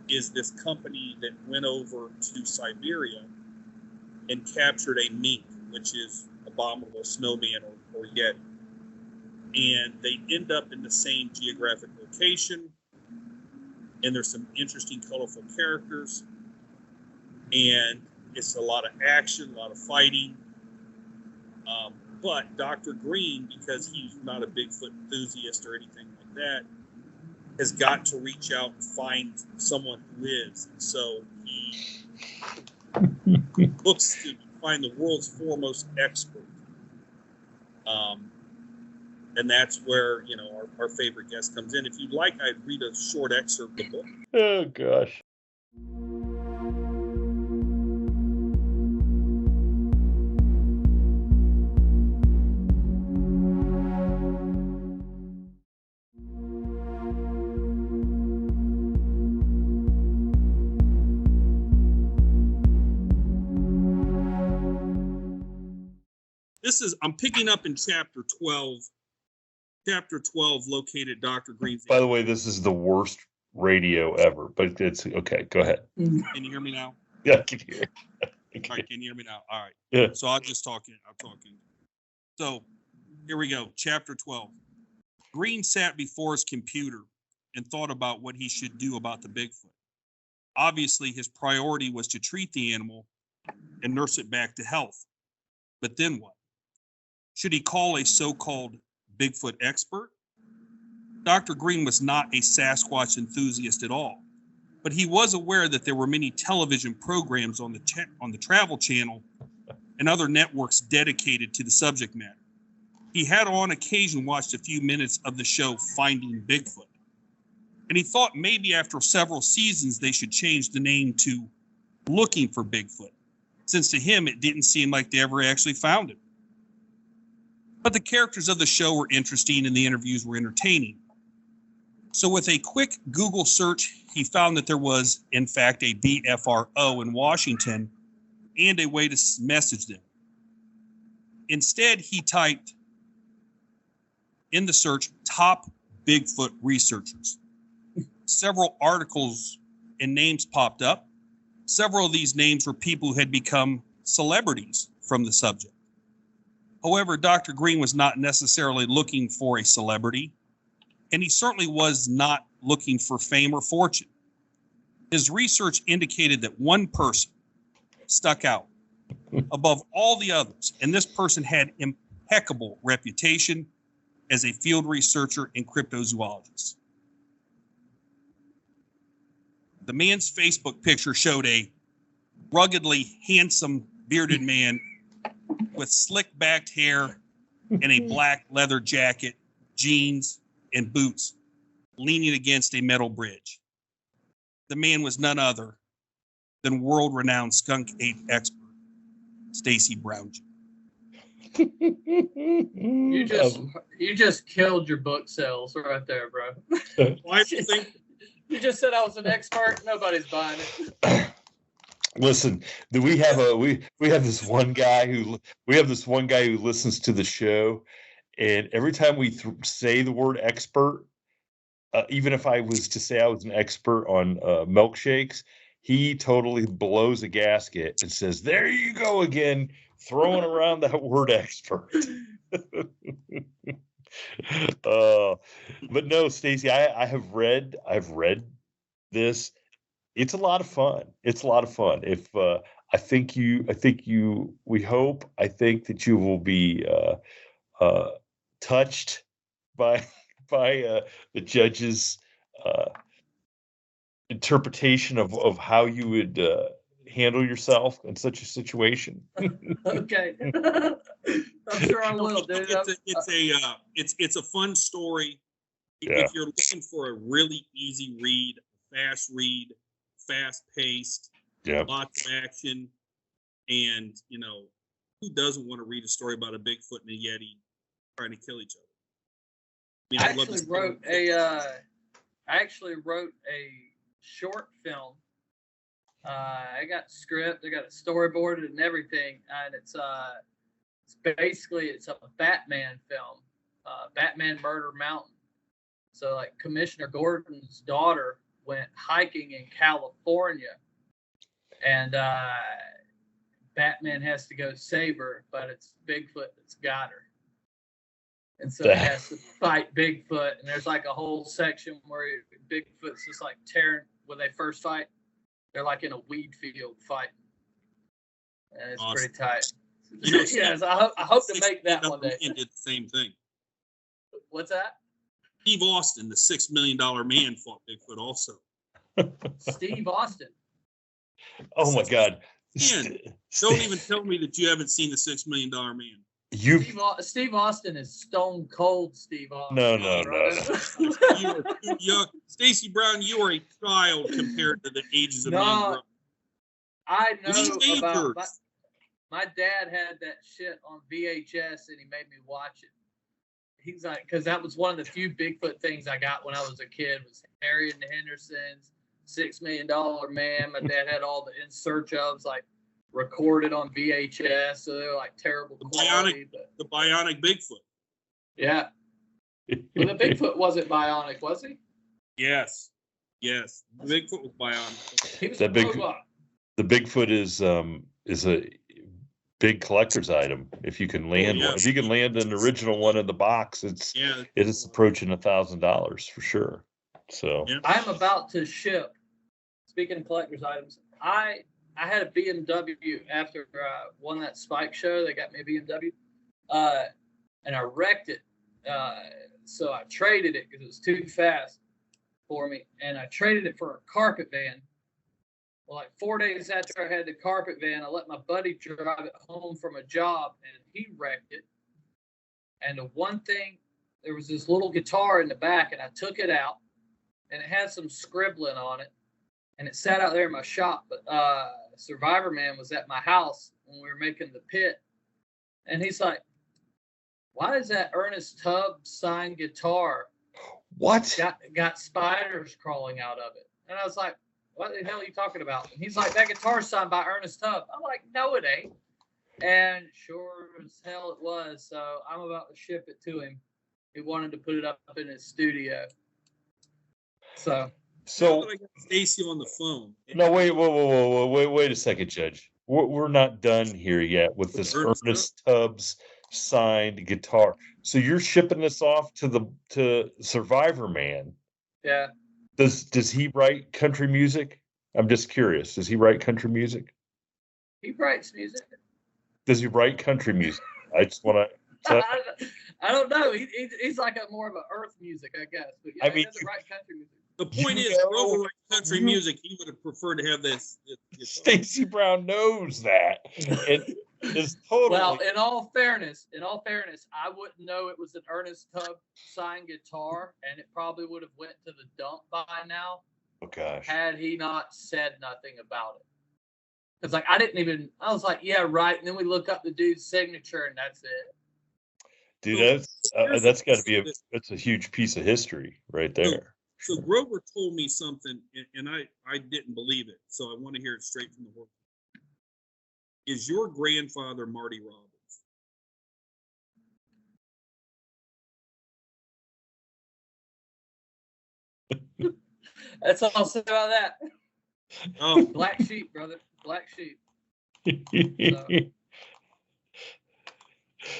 is this company that went over to Siberia and captured a mink, which is abominable snowman or yeti. And they end up in the same geographic location. And there's some interesting, colorful characters. And it's a lot of action, a lot of fighting. But Dr. Green, because he's not a Bigfoot enthusiast or anything like that, has got to reach out and find someone who is. And so he looks to find the world's foremost expert. And that's where, our favorite guest comes in. If you'd like, I'd read a short excerpt of the book. Oh, gosh. I'm picking up in chapter 12. Chapter 12, located Dr. Green's. By the way, this is the worst radio ever, but it's okay. Go ahead. Can you hear me now? Yeah, I can hear. All right, can you hear me now? All right. Yeah. So I'm talking. So here we go. Chapter 12. Green sat before his computer and thought about what he should do about the Bigfoot. Obviously, his priority was to treat the animal and nurse it back to health. But then what? Should he call a so-called Bigfoot expert? Dr. Green was not a Sasquatch enthusiast at all, but he was aware that there were many television programs on the Travel Channel and other networks dedicated to the subject matter. He had on occasion watched a few minutes of the show Finding Bigfoot, and he thought maybe after several seasons they should change the name to Looking for Bigfoot, since to him it didn't seem like they ever actually found him. But the characters of the show were interesting and the interviews were entertaining. So with a quick Google search, he found that there was, in fact, a BFRO in Washington and a way to message them. Instead, he typed in the search, top Bigfoot researchers. Several articles and names popped up. Several of these names were people who had become celebrities from the subject. However, Dr. Green was not necessarily looking for a celebrity, and he certainly was not looking for fame or fortune. His research indicated that one person stuck out above all the others, and this person had impeccable reputation as a field researcher and cryptozoologist. The man's Facebook picture showed a ruggedly handsome bearded man with slick-backed hair and a black leather jacket, jeans, and boots, leaning against a metal bridge. The man was none other than world-renowned skunk ape expert, Stacy Brown. You just killed your book sales right there, bro. Why do you think? You just said I was an expert. Nobody's buying it. Listen, we have this one guy who listens to the show, and every time we say the word expert, even if I was to say I was an expert on milkshakes, he totally blows a gasket and says, "There you go again, throwing around that word expert." But no, Stacy, I've read this. It's a lot of fun. It's a lot of fun. If I think we hope, I think that you will be touched by the judge's uh, interpretation of how you would handle yourself in such a situation. Okay. I'm sure I will, dude. It's a fun story. Yeah. If you're looking for a really easy read, fast paced, Yeah. lots of action, and who doesn't want to read a story about a Bigfoot and a Yeti trying to kill each other? I actually wrote a short film. I got script, I got it storyboarded and everything, and it's a Batman film, Batman Murder Mountain. So like Commissioner Gordon's daughter went hiking in California, and Batman has to go save her, but it's Bigfoot that's got her. And so he has to fight Bigfoot, and there's like a whole section where Bigfoot's just like tearing, when they first fight, they're like in a weed field fighting. And it's awesome. Pretty tight. Yes, I hope to make that one day. Did the same thing. What's that? Steve Austin, the $6 million man, fought Bigfoot also. Steve Austin. Oh my God. Man, don't even tell me that you haven't seen the $6 million man. Steve Austin is stone cold Steve Austin. No. You are too young. Stacy Brown, you are a child compared to the ages of me. I know about my dad had that shit on VHS and he made me watch it. He's like, because that was one of the few Bigfoot things I got when I was a kid was Harry and the Hendersons, $6 Million Man. My dad had all the In Search Ofs like recorded on VHS, so they're like terrible quality. The bionic Bigfoot. Yeah. Well, the Bigfoot wasn't bionic, was he? Yes. The Bigfoot was bionic. He was a robot. The Bigfoot is a big collector's item. If you can land one, if you can land an original one in the box, it is approaching $1,000 for sure. So I'm about to ship. Speaking of collector's items, I had a BMW after I won that Spike show. They got me a BMW, and I wrecked it. So I traded it because it was too fast for me, and I traded it for a carpet van. Well, like 4 days after I had the carpet van, I let my buddy drive it home from a job, and he wrecked it. And the one thing, there was this little guitar in the back, and I took it out, and it had some scribbling on it, and it sat out there in my shop. But Survivor Man was at my house when we were making the pit, and he's like, "Why is that Ernest Tubbs signed guitar? Got spiders crawling out of it?" And I was like, "What the hell are you talking about?" And he's like, "That guitar's signed by Ernest Tubbs." I'm like, "No, it ain't." And sure as hell it was. So I'm about to ship it to him. He wanted to put it up in his studio. So I got Stacy on the phone. No, wait a second, Judge. We're not done here yet with this Ernest Tubbs signed guitar. So you're shipping this off to Survivor Man. Yeah. Does he write country music? I'm just curious. Does he write country music? He writes music. Does he write country music? I just want to. I don't know. He's like more of a earth music, I guess. But yeah, he doesn't write country music. The point is, Grover writes country music. He would have preferred to have this. Stacy Brown knows that. It is totally. Well, in all fairness, I wouldn't know it was an Ernest Tubbs signed guitar, and it probably would have went to the dump by now. Oh gosh. Had he not said nothing about it. Because I was like, yeah, right. And then we look up the dude's signature, and that's it. Dude, that's got to be that's a huge piece of history right there. So Grover told me something, and I didn't believe it. So I want to hear it straight from the horse. Is your grandfather Marty Robbins? That's all I'll say about that. Oh, Black sheep, brother. Black sheep.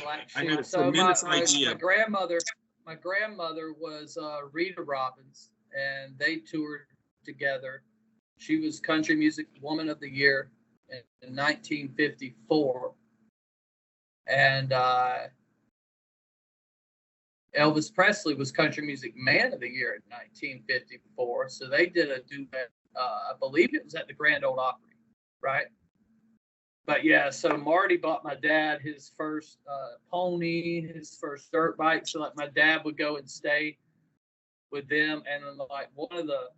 Black I sheep. had a So tremendous idea. my grandmother was Rita Robbins, and they toured together. She was Country Music Woman of the Year in 1954, and Elvis Presley was Country Music Man of the Year in 1954. So they did a duet. I believe it was at the Grand Ole Opry, right? But yeah, so Marty bought my dad his first pony, his first dirt bike. So like my dad would go and stay with them, and then like one of the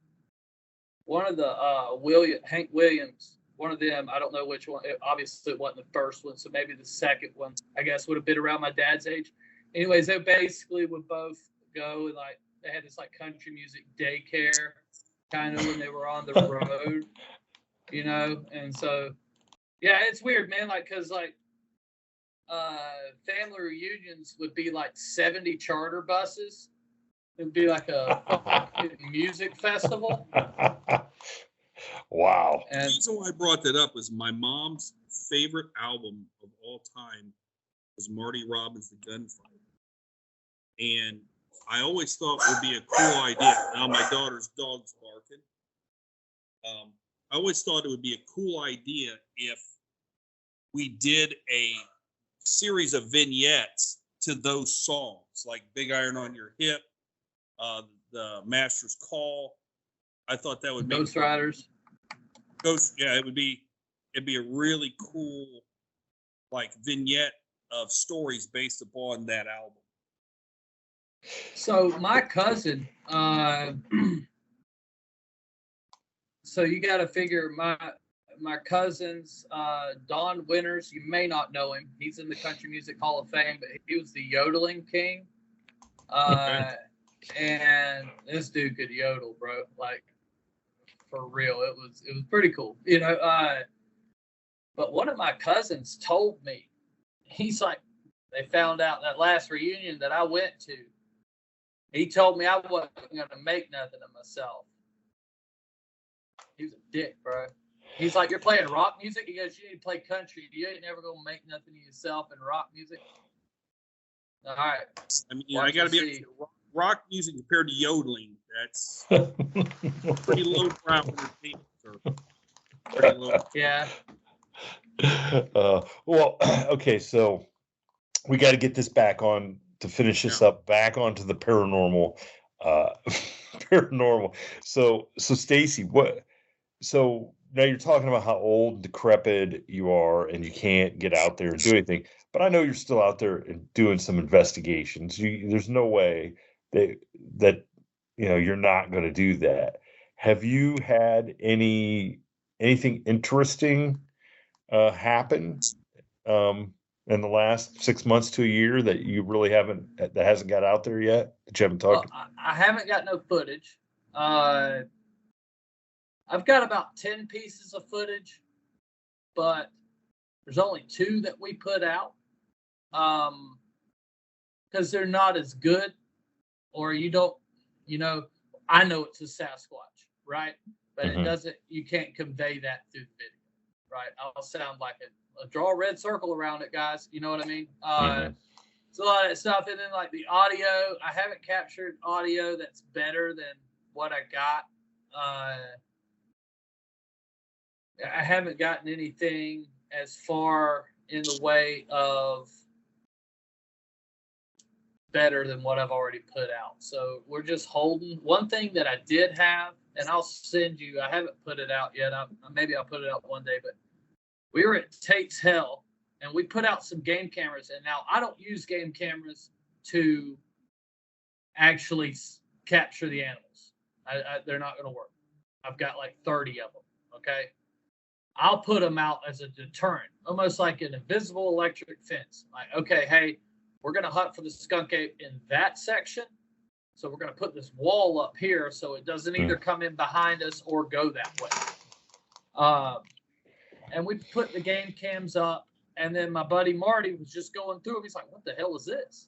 Hank Williams, one of them, I don't know which one. Obviously, it wasn't the first one, so maybe the second one, I guess, would have been around my dad's age. Anyways, they basically would both go and like they had this like country music daycare kind of when they were on the road, you know, and so. Yeah, it's weird, man. Like, cause like, family reunions would be like 70 charter buses. It'd be like a music festival. Wow. The reason why I brought that up is my mom's favorite album of all time was Marty Robbins' The Gunfighter. And I always thought it would be a cool idea. Now my daughter's dog's barking. I always thought it would be a cool idea if we did a series of vignettes to those songs, like Big Iron on Your Hip, the Master's Call. I thought that would make Ghost Riders. Yeah, it'd be a really cool like vignette of stories based upon that album. So my cousin, so you got to figure my cousins, Don Winters, you may not know him. He's in the Country Music Hall of Fame, but he was the yodeling king. Okay. And this dude could yodel, bro. Like, for real. It was pretty cool, you know. But one of my cousins told me, he's like, they found out that last reunion that I went to, he told me I wasn't going to make nothing of myself. He was a dick, bro. He's like, you're playing rock music? He goes, you need to play country. You ain't never going to make nothing of yourself in rock music. All right. I mean, I got to be honest, rock music compared to yodeling, that's pretty low brow entertainment. Pretty low. Yeah. Well, okay, so we got to get this back on to finish this up, back onto the paranormal. Paranormal. So Stacy, so now you're talking about how old and decrepit you are and you can't get out there and do anything, but I know you're still out there and doing some investigations. There's no way that you're not going to do that. Have you had anything interesting happen in the last 6 months to a year that you really that hasn't got out there yet, that you haven't talked about? I haven't got no footage. I've got about 10 pieces of footage, but there's only 2 that we put out because they're not as good, or you don't, I know it's a Sasquatch, right? But it doesn't, you can't convey that through the video, right? I'll sound like draw a red circle around it, guys. You know what I mean? It's a lot of that stuff. And then like the audio, I haven't captured audio that's better than what I got. I haven't gotten anything as far in the way of better than what I've already put out. So we're just holding. One thing that I did have, and I'll send you, I haven't put it out yet. Maybe I'll put it out one day, but we were at Tate's Hell and we put out some game cameras. And now I don't use game cameras to actually capture the animals. They're not going to work. I've got like 30 of them. Okay. I'll put them out as a deterrent, almost like an invisible electric fence. Like, okay, hey, we're going to hunt for the skunk ape in that section. So we're going to put this wall up here so it doesn't either come in behind us or go that way. and we put the game cams up. And then my buddy Marty was just going through them. He's like, "What the hell is this?"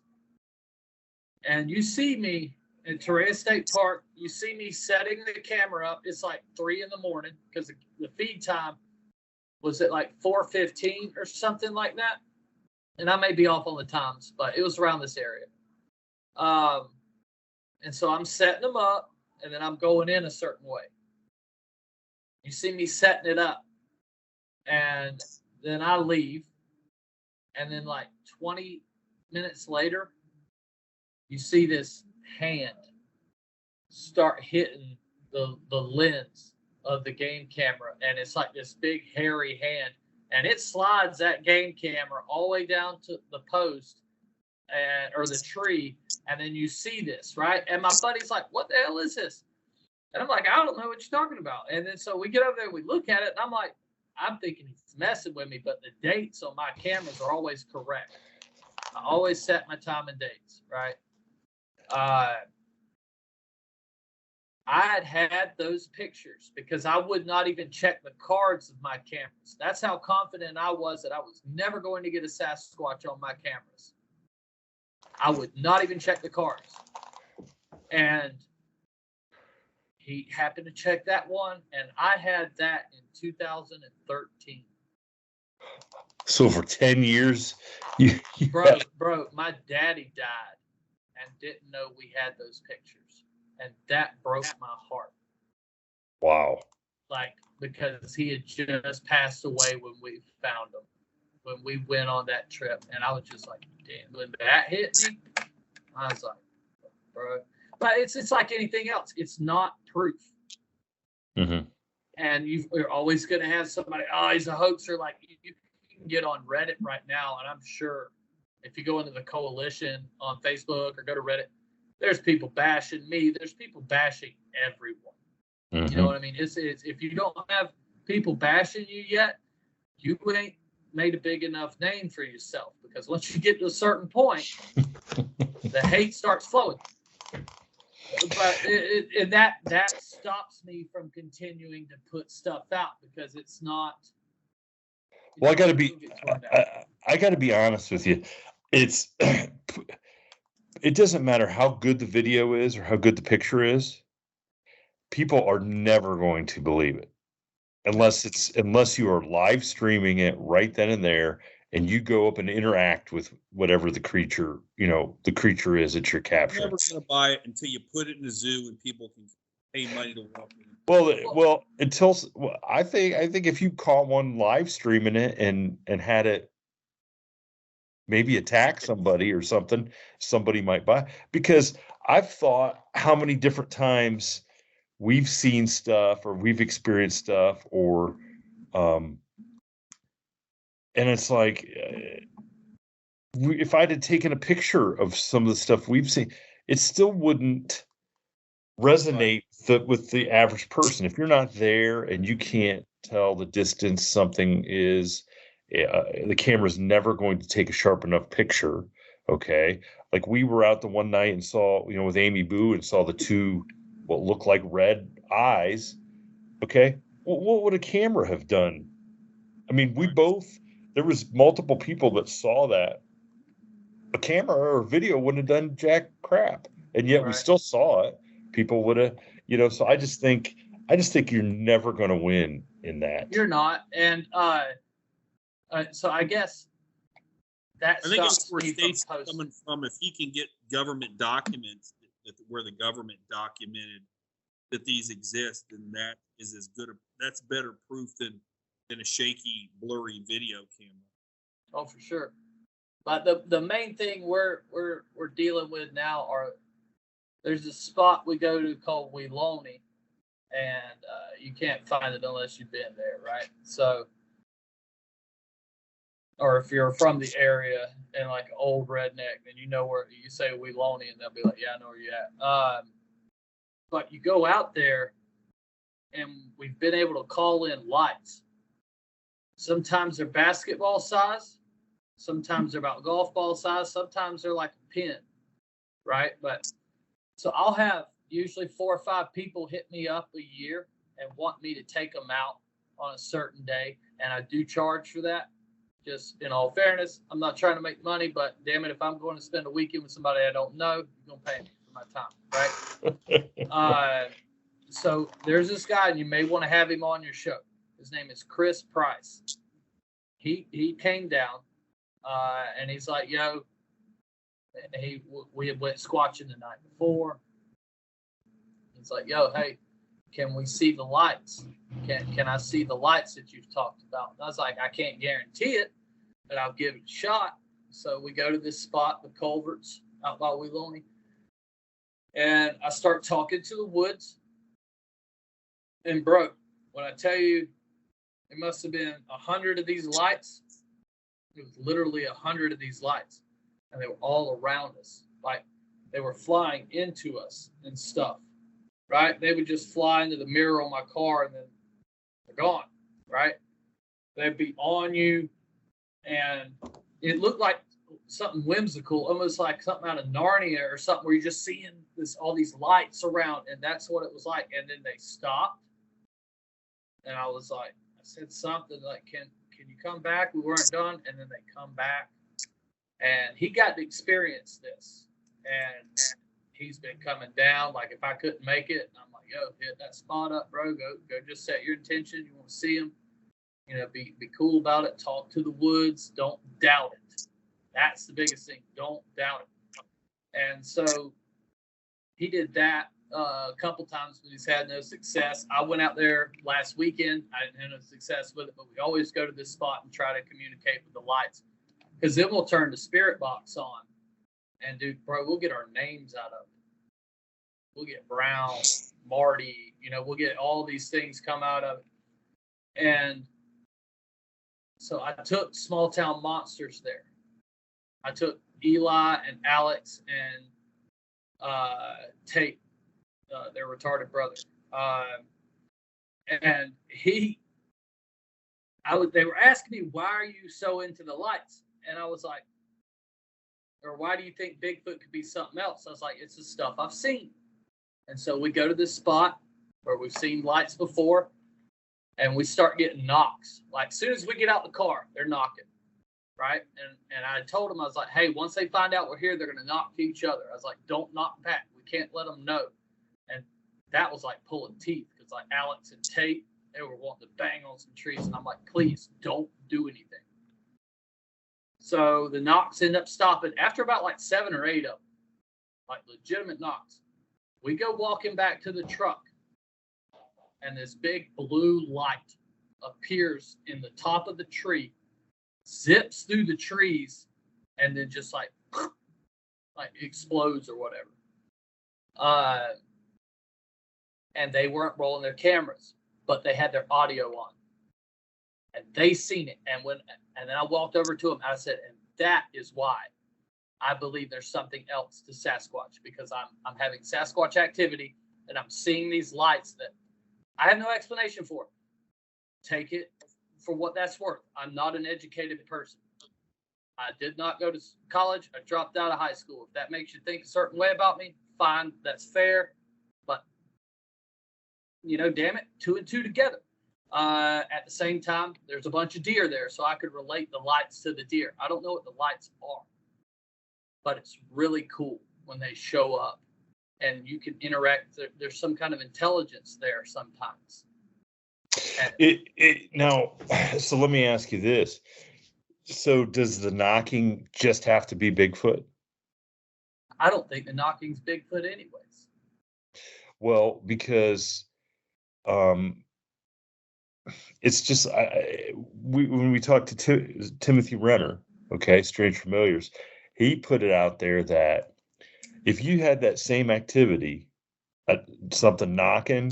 And you see me in Torreya State Park. You see me setting the camera up. It's like 3 a.m. because the feed time was at like 4:15 or something like that. And I may be off on the times, but it was around this area. And so I'm setting them up, and then I'm going in a certain way. You see me setting it up, and then I leave. And then like 20 minutes later, you see this hand start hitting the lens of the game camera. And it's like this big hairy hand. And it slides that game camera all the way down to the post or the tree. And then you see this, right? And my buddy's like, "What the hell is this?" And I'm like, "I don't know what you're talking about." And then so we get over there, we look at it, and I'm like, I'm thinking he's messing with me, but the dates on my cameras are always correct. I always set my time and dates, right? I had those pictures because I would not even check the cards of my cameras. That's how confident I was that I was never going to get a Sasquatch on my cameras. I would not even check the cards. And he happened to check that one, and I had that in 2013. So for 10 years, Bro, my daddy died and didn't know we had those pictures. And that broke my heart. Wow. Like, because he had just passed away when we found him, when we went on that trip. And I was just like, damn, when that hit me, I was like, bro. But it's like anything else. It's not proof. Mm-hmm. And you're always going to have somebody, "Oh, he's a hoaxer." Like, you can get on Reddit right now, and I'm sure if you go into the coalition on Facebook or go to Reddit, there's people bashing me. There's people bashing everyone. Mm-hmm. You know what I mean? It's if you don't have people bashing you yet, you ain't made a big enough name for yourself, because once you get to a certain point, the hate starts flowing. But that stops me from continuing to put stuff out, because it's not. Well, I got to be honest with you. It doesn't matter how good the video is or how good the picture is. People are never going to believe it unless you are live streaming it right then and there, and you go up and interact with whatever the creature is that you're capturing. You're never going to buy it until you put it in a zoo and people can pay money to walk in. Well, I think if you caught one live streaming it and had it maybe attack somebody or something, somebody might buy. Because I've thought how many different times we've seen stuff or we've experienced stuff, or and it's like, if I'd have taken a picture of some of the stuff we've seen, it still wouldn't resonate with the average person. If you're not there and you can't tell the distance something is, the camera's never going to take a sharp enough picture. Okay. Like, we were out the one night and saw, with Amy Boo, and saw the two, what looked like red eyes. Okay. Well, what would a camera have done? I mean, there was multiple people that saw that. A camera or video wouldn't have done jack crap. And yet we still saw it. People would have, so I just think you're never going to win in that. You're not. And so I guess I think it's where Stacy's coming from. If he can get government documents where the government documented that these exist, then that is that's better proof than a shaky, blurry video camera. Oh, for sure. But the main thing we're dealing with now there's a spot we go to called Weeloney, and you can't find it unless you've been there, right? So, or if you're from the area and like an old redneck, then you know where you say Weeloney, and they'll be like, "Yeah, I know where you're at." But you go out there, and we've been able to call in lights. Sometimes they're basketball size, sometimes they're about golf ball size, sometimes they're like a pin, right? But so I'll have usually 4 or 5 people hit me up a year and want me to take them out on a certain day. and I do charge for that. Just in all fairness, I'm not trying to make money, but damn it, if I'm going to spend a weekend with somebody I don't know, you're going to pay me for my time, right? So there's this guy, and you may want to have him on your show. His name is Chris Price. He came down, and he's like, yo, we had went squatching the night before. He's like, yo, hey, can we see the lights? Can I see the lights that you've talked about? And I was like, I can't guarantee it, but I'll give it a shot. So we go to this spot, the culverts out by Wheeloney, and I start talking to the woods. And bro, when I tell you, it must have been 100 of these lights. It was literally 100 of these lights, and they were all around us. Like they were flying into us and stuff. Right? They would just fly into the mirror on my car and then they're gone, right? They'd be on you, and it looked like something whimsical, almost like something out of Narnia or something, where you're just seeing all these lights around, and that's what it was like. And then they stopped, and I was like, I said something like, can you come back? We weren't done. And then they come back, and he got to experience this, and he's been coming down. Like if I couldn't make it, I'm like, yo, hit that spot up, bro. Go just set your intention. You want to see him, be cool about it. Talk to the woods. Don't doubt it. That's the biggest thing. Don't doubt it. And so he did that a couple times, but he's had no success. I went out there last weekend. I didn't have no success with it, but we always go to this spot and try to communicate with the lights, because then we'll turn the spirit box on. And dude, bro, we'll get our names out of it. We'll get Brown, Marty, we'll get all these things come out of it. And so I took Small Town Monsters there. I took Eli and Alex and Tate, their retarded brother. And they were asking me, why are you so into the lights? And I was like, or why do you think Bigfoot could be something else? I was like, it's the stuff I've seen. And so we go to this spot where we've seen lights before, and we start getting knocks. Like as soon as we get out the car, they're knocking, right? And I told them, I was like, hey, once they find out we're here, they're going to knock to each other. I was like, don't knock back. We can't let them know. And that was like pulling teeth, because like Alex and Tate, they were wanting to bang on some trees. And I'm like, please don't do anything. So the knocks end up stopping after about like 7 or 8 of them, like legitimate knocks. We go walking back to the truck, and this big blue light appears in the top of the tree, zips through the trees, and then just like explodes or whatever. And they weren't rolling their cameras, but they had their audio on, and they seen it. And then I walked over to them, and I said, and that is why I believe there's something else to Sasquatch, because I'm having Sasquatch activity, and I'm seeing these lights that I have no explanation for. Take it for what that's worth. I'm not an educated person. I did not go to college. I dropped out of high school. If that makes you think a certain way about me, fine, that's fair. But, damn it, 2 and 2 together. At the same time, there's a bunch of deer there, so I could relate the lights to the deer. I don't know what the lights are, but it's really cool when they show up and you can interact. There's some kind of intelligence there sometimes. Now, so let me ask you this. So does the knocking just have to be Bigfoot? I don't think the knocking's Bigfoot anyways. Well, because it's just when we talked to Timothy Renner, okay, Strange Familiars, he put it out there that if you had that same activity, something knocking,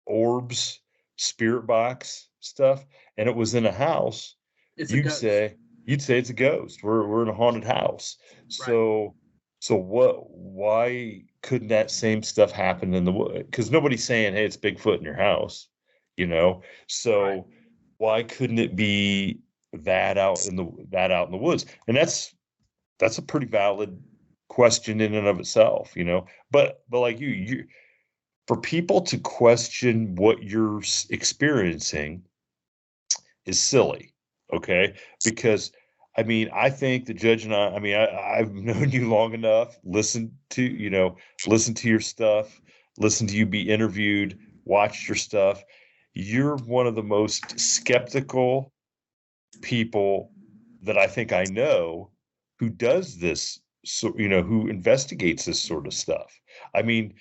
orbs, spirit box stuff, and it was in a house, you'd say it's a ghost. We're in a haunted house. Right. So why couldn't that same stuff happen in the wood? Because nobody's saying, hey, it's Bigfoot in your house, So right. Why couldn't it be that out in the woods? And that's a pretty valid question in and of itself, But like you for people to question what you're experiencing, is silly. Okay, because I mean, I think the Judge and I mean, I've known you long enough. Listen to your stuff. Listen to you be interviewed. Watched your stuff. You're one of the most skeptical people that I think I know who does this. So who investigates this sort of stuff. I mean,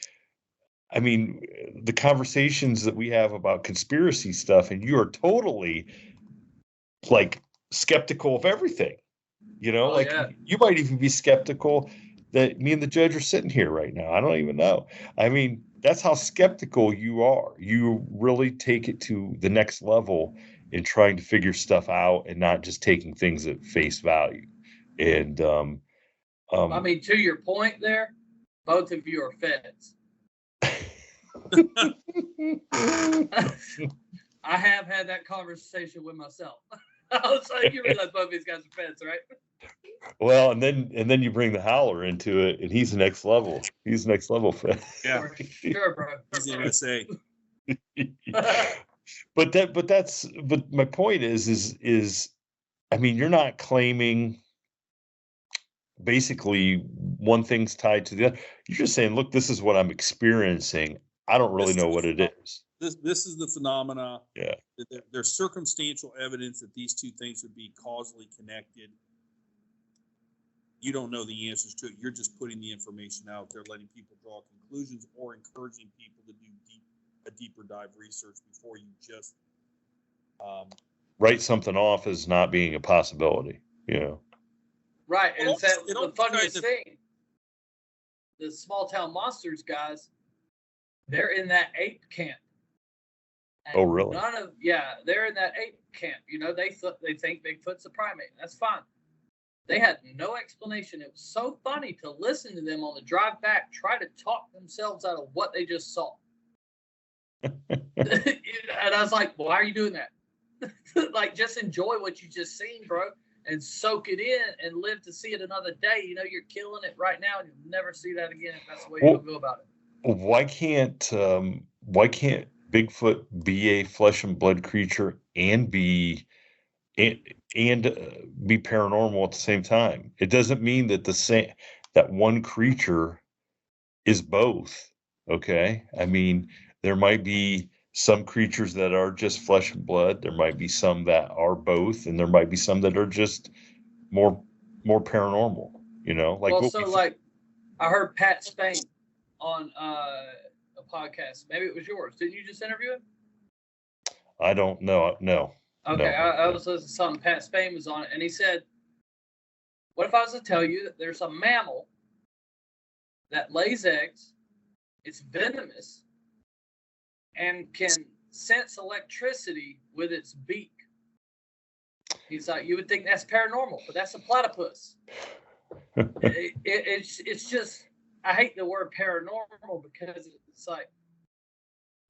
the conversations that we have about conspiracy stuff, and you are totally like skeptical of everything. Oh, yeah. You might even be skeptical that me and the Judge are sitting here right now. I don't even know. I mean, that's how skeptical you are. You really take it to the next level in trying to figure stuff out and not just taking things at face value. And I mean, to your point there, both of you are feds. I have had that conversation with myself. I was like, you realize both of these guys are feds, right? well, and then you bring the Howler into it, and he's the next level. He's the next level fan. Yeah, For sure, bro. he's the NSA. But my point is I mean, you're not claiming basically one thing's tied to the other. You're just saying, look, this is what I'm experiencing. I don't really know what it is. This is the phenomena. Yeah. There's circumstantial evidence that these two things would be causally connected. You don't know the answers to it. You're just putting the information out there, letting people draw conclusions, or encouraging people to do a deeper dive research before you just write something off as not being a possibility. Right. And the funniest thing, thing, the small town monsters guys, they're in that ape camp. And oh, really? They're in that ape camp. They think Bigfoot's a primate. That's fine. They had no explanation. It was so funny to listen to them on the drive back try to talk themselves out of what they just saw. And I was like, why are you doing that? Like, just enjoy what you just seen, bro, and soak it in and live to see it another day. You're killing it right now, and you'll never see that again if that's the way you'll go about it. Why can't Bigfoot be a flesh and blood creature and be paranormal at the same time? It doesn't mean that that one creature is both. Okay, I mean, there might be some creatures that are just flesh and blood. There might be some that are both, and there might be some that are just more paranormal. I heard Pat Spain on a podcast. Maybe it was yours. Didn't you just interview him? I don't know. No. Okay, no. I was listening to something. Pat Spain was on it, and he said, what if I was to tell you that there's a mammal that lays eggs, it's venomous, and can sense electricity with its beak? He's like, you would think that's paranormal, but that's a platypus. It's just, I hate the word paranormal because it's like,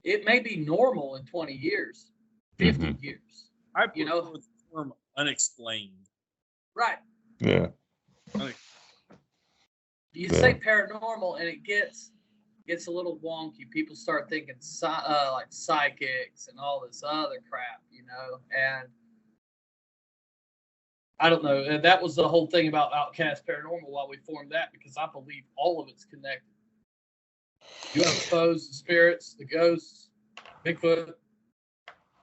it may be normal in 20 years, 50 years. I prefer the term unexplained. Right. Yeah. You say paranormal and it gets a little wonky. People start thinking like psychics and all this other crap, and I don't know. And that was the whole thing about Outcast Paranormal while we formed that, because I believe all of it's connected. UFOs, the spirits, the ghosts, Bigfoot,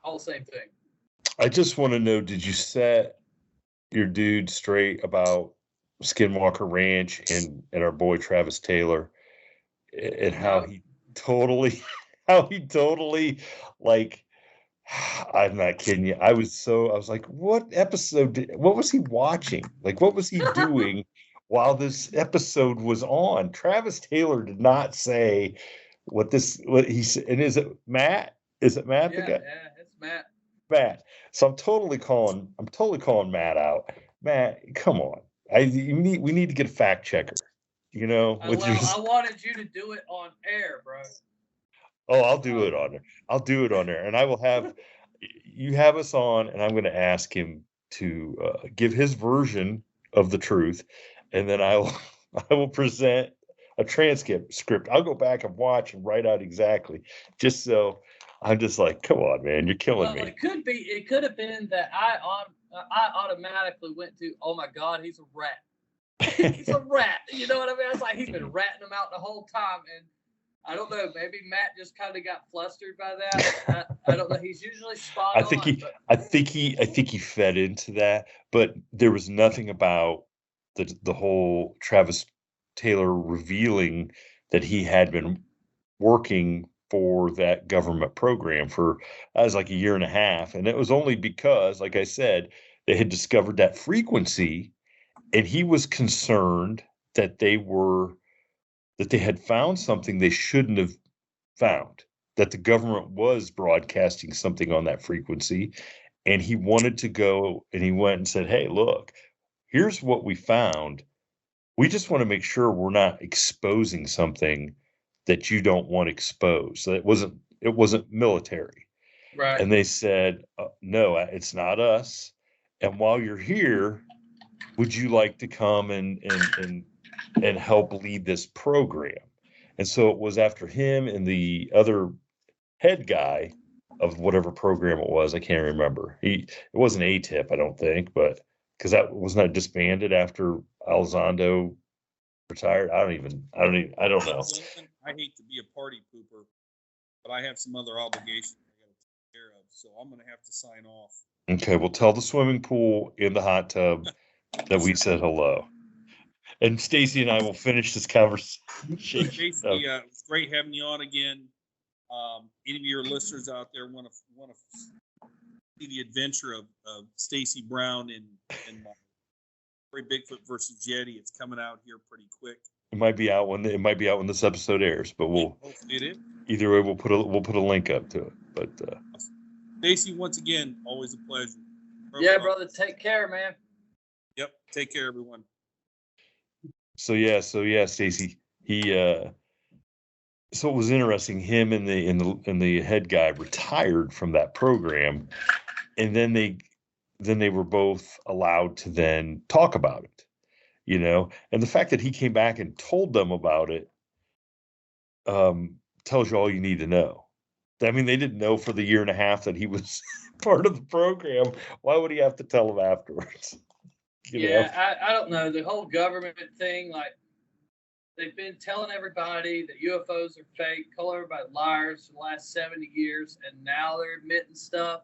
all the same thing. I just want to know, did you set your dude straight about Skinwalker Ranch and our boy Travis Taylor and how he totally like, I'm not kidding you. I was like, what was he watching? Like, what was he doing while this episode was on? Travis Taylor did not say what he said. And is it Matt? Is it Matt? Yeah, it's Matt. Matt. So I'm totally calling Matt out. Matt, come on. We need to get a fact checker. I wanted you to do it on air, bro. Oh, I'll do it on there. And I will have you have us on, and I'm going to ask him to give his version of the truth, and then I will present a transcript. I'll go back and watch and write out exactly, just so I'm just like, come on, man, you're killing Well, me. it could have been that I automatically went to, oh my God, he's a rat. He's a rat. You know what I mean? I was like, he's been ratting them out the whole time. And I don't know, maybe Matt just kind of got flustered by that. I don't know. He's usually spot I think on. I think he fed into that, but there was nothing about the whole Travis Taylor revealing that he had been working for that government program for as like a year and a half, and it was only because, like I said, they had discovered that frequency, and he was concerned that they had found something they shouldn't have found, that the government was broadcasting something on that frequency, and he wanted to go, and he went and said, hey, look, here's what we found. We just want to make sure we're not exposing something that you don't want exposed. So it wasn't military. Right. And they said, no, it's not us. And while you're here, would you like to come and help lead this program? And so it was after him and the other head guy of whatever program it was. I can't remember. It wasn't ATIP, I don't think, but because that was not disbanded after Elizondo retired. I don't know. I hate to be a party pooper, but I have some other obligations I got to take care of, so I'm going to have to sign off. Okay, well, tell the swimming pool in the hot tub that we said hello. And Stacy and I will finish this conversation. Stacy, it was great having you on again. Any of your listeners out there want to see the adventure of Stacy Brown in Bigfoot versus Yeti? It's coming out here pretty quick. It might be out when this episode airs, but hopefully it is. Either way, we'll put a link up to it. But Stacy, once again, always a pleasure. Yeah, brother, take care, man. Yep, take care, everyone. So yeah, Stacy, so it was interesting. Him and the head guy retired from that program, and then they were both allowed to then talk about it, and the fact that he came back and told them about it tells you all you need to know. I mean, they didn't know for the year and a half that he was part of the program. Why would he have to tell them afterwards? I don't know. The whole government thing, like, they've been telling everybody that UFOs are fake, call everybody liars for the last 70 years, and now they're admitting stuff.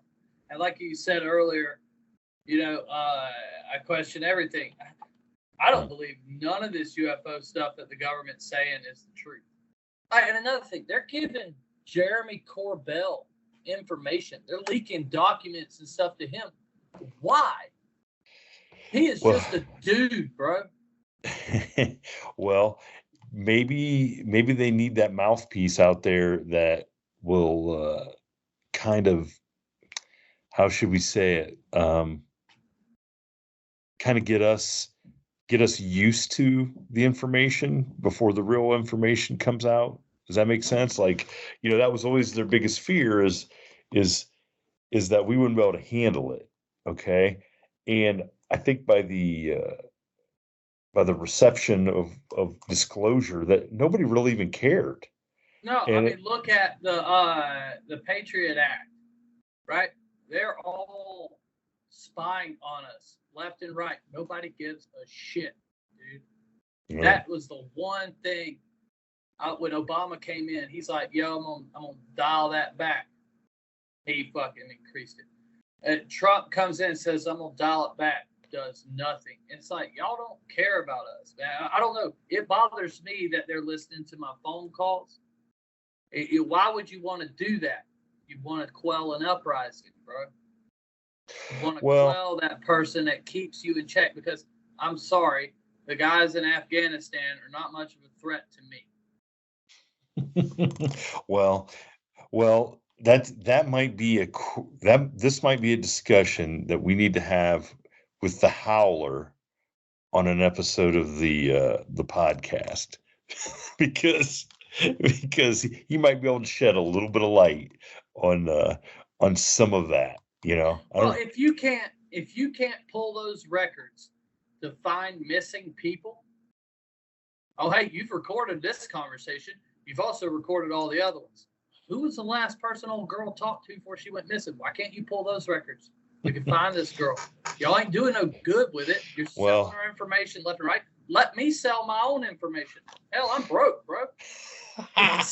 And like you said earlier, I question everything. I don't believe none of this UFO stuff that the government's saying is the truth. And another thing, they're giving Jeremy Corbell information. They're leaking documents and stuff to him. Why? He is just a dude, bro. Well, maybe they need that mouthpiece out there that will kind of, how should we say it, kind of get us used to the information before the real information comes out. Does that make sense? Like, that was always their biggest fear is that we wouldn't be able to handle it. Okay. And I think by the reception of disclosure that nobody really even cared. No, and I mean, look at the Patriot Act, right? They're all spying on us left and right. Nobody gives a shit, dude. Yeah. That was the one thing. When Obama came in, he's like, "Yo, I'm gonna dial that back." He fucking increased it. And Trump comes in and says, "I'm gonna dial it back." Does nothing. It's like, y'all don't care about us, man. I don't know. It bothers me that they're listening to my phone calls. Why would you want to do that? You want to quell an uprising, bro. You want to quell that person that keeps you in check, because I'm sorry, the guys in Afghanistan are not much of a threat to me. Well, that might be this might be a discussion that we need to have with the Howler on an episode of the podcast, because he might be able to shed a little bit of light on some of that. Well, if you can't pull those records to find missing people, oh hey, you've recorded this conversation. You've also recorded all the other ones. who was the last person old girl talked to before she went missing? Why can't you pull those records? We can find this girl. Y'all ain't doing no good with it. You're selling our information left and right. Let me sell my own information. Hell, I'm broke, bro. Why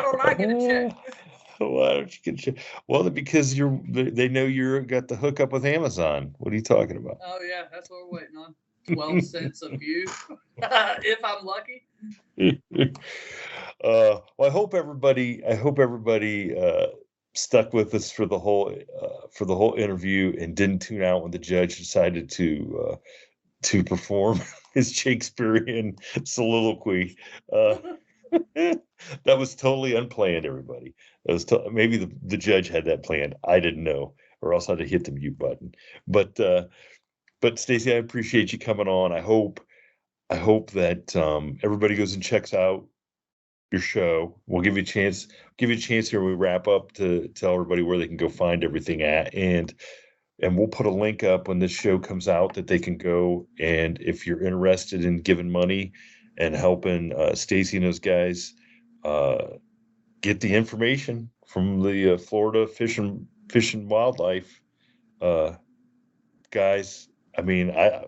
don't I get a check? Why don't you get a check? Well, because they know you're got the hookup with Amazon. What are you talking about? Oh yeah, that's what we're waiting on. 12 cents a view, if I'm lucky. Well, I hope everybody stuck with us for the whole interview and didn't tune out when the judge decided to perform his Shakespearean soliloquy. That was totally unplanned, everybody. That was maybe the judge had that planned. I didn't know, or else I'd have hit the mute button. But Stacy, I appreciate you coming on. I hope that everybody goes and checks out your show. We'll give you a chance here when we wrap up to tell everybody where they can go find everything at, and we'll put a link up when this show comes out that they can go, and if you're interested in giving money and helping Stacy and those guys get the information from the Florida Fish and Wildlife guys. I mean, I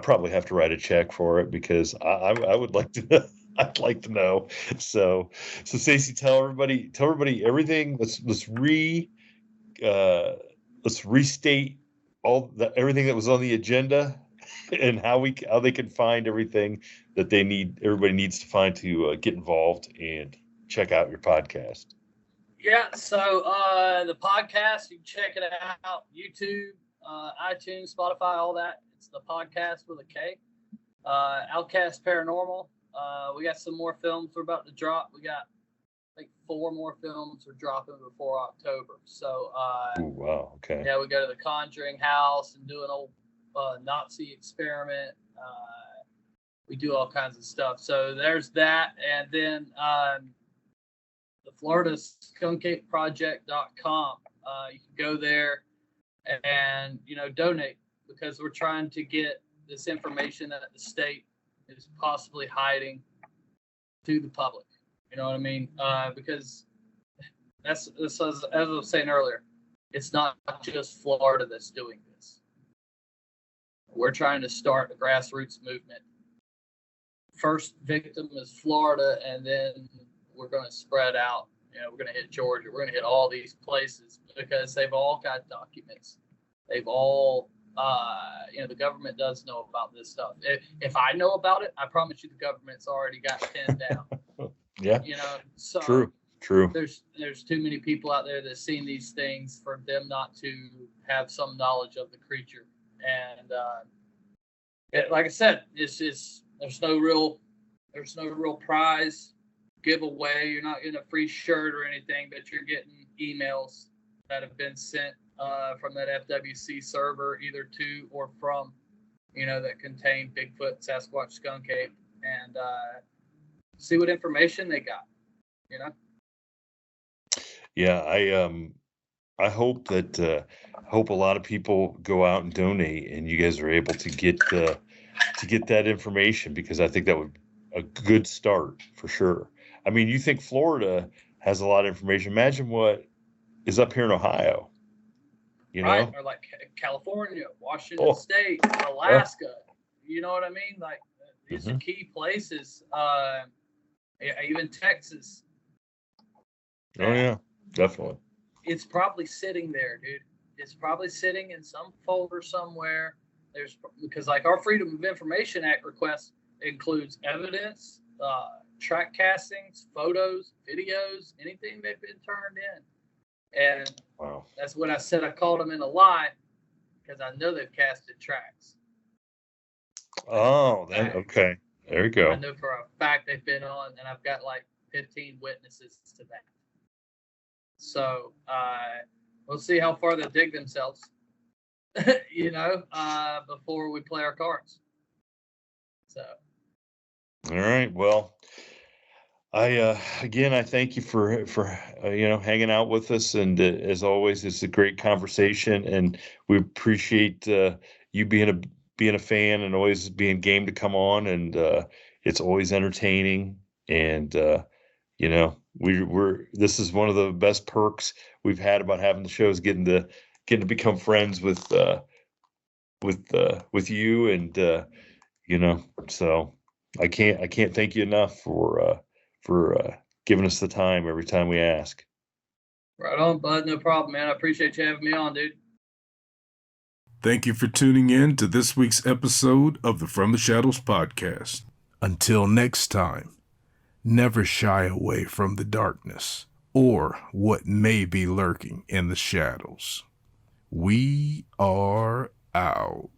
probably have to write a check for it because I would like to. I'd like to know. So Stacey, tell everybody everything. Let's restate everything that was on the agenda and how they can find everything that everybody needs to find to get involved and check out your podcast. Yeah, so the podcast, you can check it out, YouTube, iTunes, Spotify, all that. It's the podcast with a K. Outcast Paranormal. We got some more films we're about to drop. We got like 4 more films we're dropping before October. So ooh, wow, okay. Yeah, we go to the Conjuring house and do an old Nazi experiment. We do all kinds of stuff. So there's that. And then the Florida Skunk Ape Project.com. You can go there and donate, because we're trying to get this information that the state is possibly hiding to the public. You know what I mean? Because as I was saying earlier, it's not just Florida that's doing this. We're trying to start a grassroots movement. First victim is Florida, and then we're going to spread out. We're going to hit Georgia. We're going to hit all these places because they've all got documents. They've all the government does know about this stuff. If I know about it, I promise you the government's already got pinned down. Yeah. So True. There's too many people out there that's seen these things for them not to have some knowledge of the creature. And like I said, there's no real prize giveaway. You're not getting a free shirt or anything, but you're getting emails that have been sent from that FWC server, either to or from, that contain Bigfoot, Sasquatch, Skunk Ape, and see what information they got. Yeah, I hope that a lot of people go out and donate, and you guys are able to get that information, because I think that would be a good start for sure. I mean, you think Florida has a lot of information? Imagine what is up here in Ohio. Right, or like California, Washington State, Alaska. You know what I mean? Like these are key places. Even Texas. Oh yeah, definitely. It's probably sitting there, dude. It's probably sitting in some folder somewhere. Because like our Freedom of Information Act request includes evidence, track castings, photos, videos, anything they've been turned in. And wow, that's when I said I called them in a lie, because I know they've casted tracks. Oh, okay. There you go. I know for a fact they've been on, and I've got like 15 witnesses to that. So we'll see how far they dig themselves, before we play our cards. So. All right. Well, I thank you for hanging out with us, and as always, it's a great conversation, and we appreciate you being a fan and always being game to come on, and it's always entertaining, and you know, we're this is one of the best perks we've had about having the shows, getting to become friends with you, and you know, so I can't thank you enough for giving us the time every time we ask. Right on, bud. No problem, man. I appreciate you having me on, dude. Thank you for tuning in to this week's episode of the From the Shadows podcast. Until next time, never shy away from the darkness or what may be lurking in the shadows. We are out.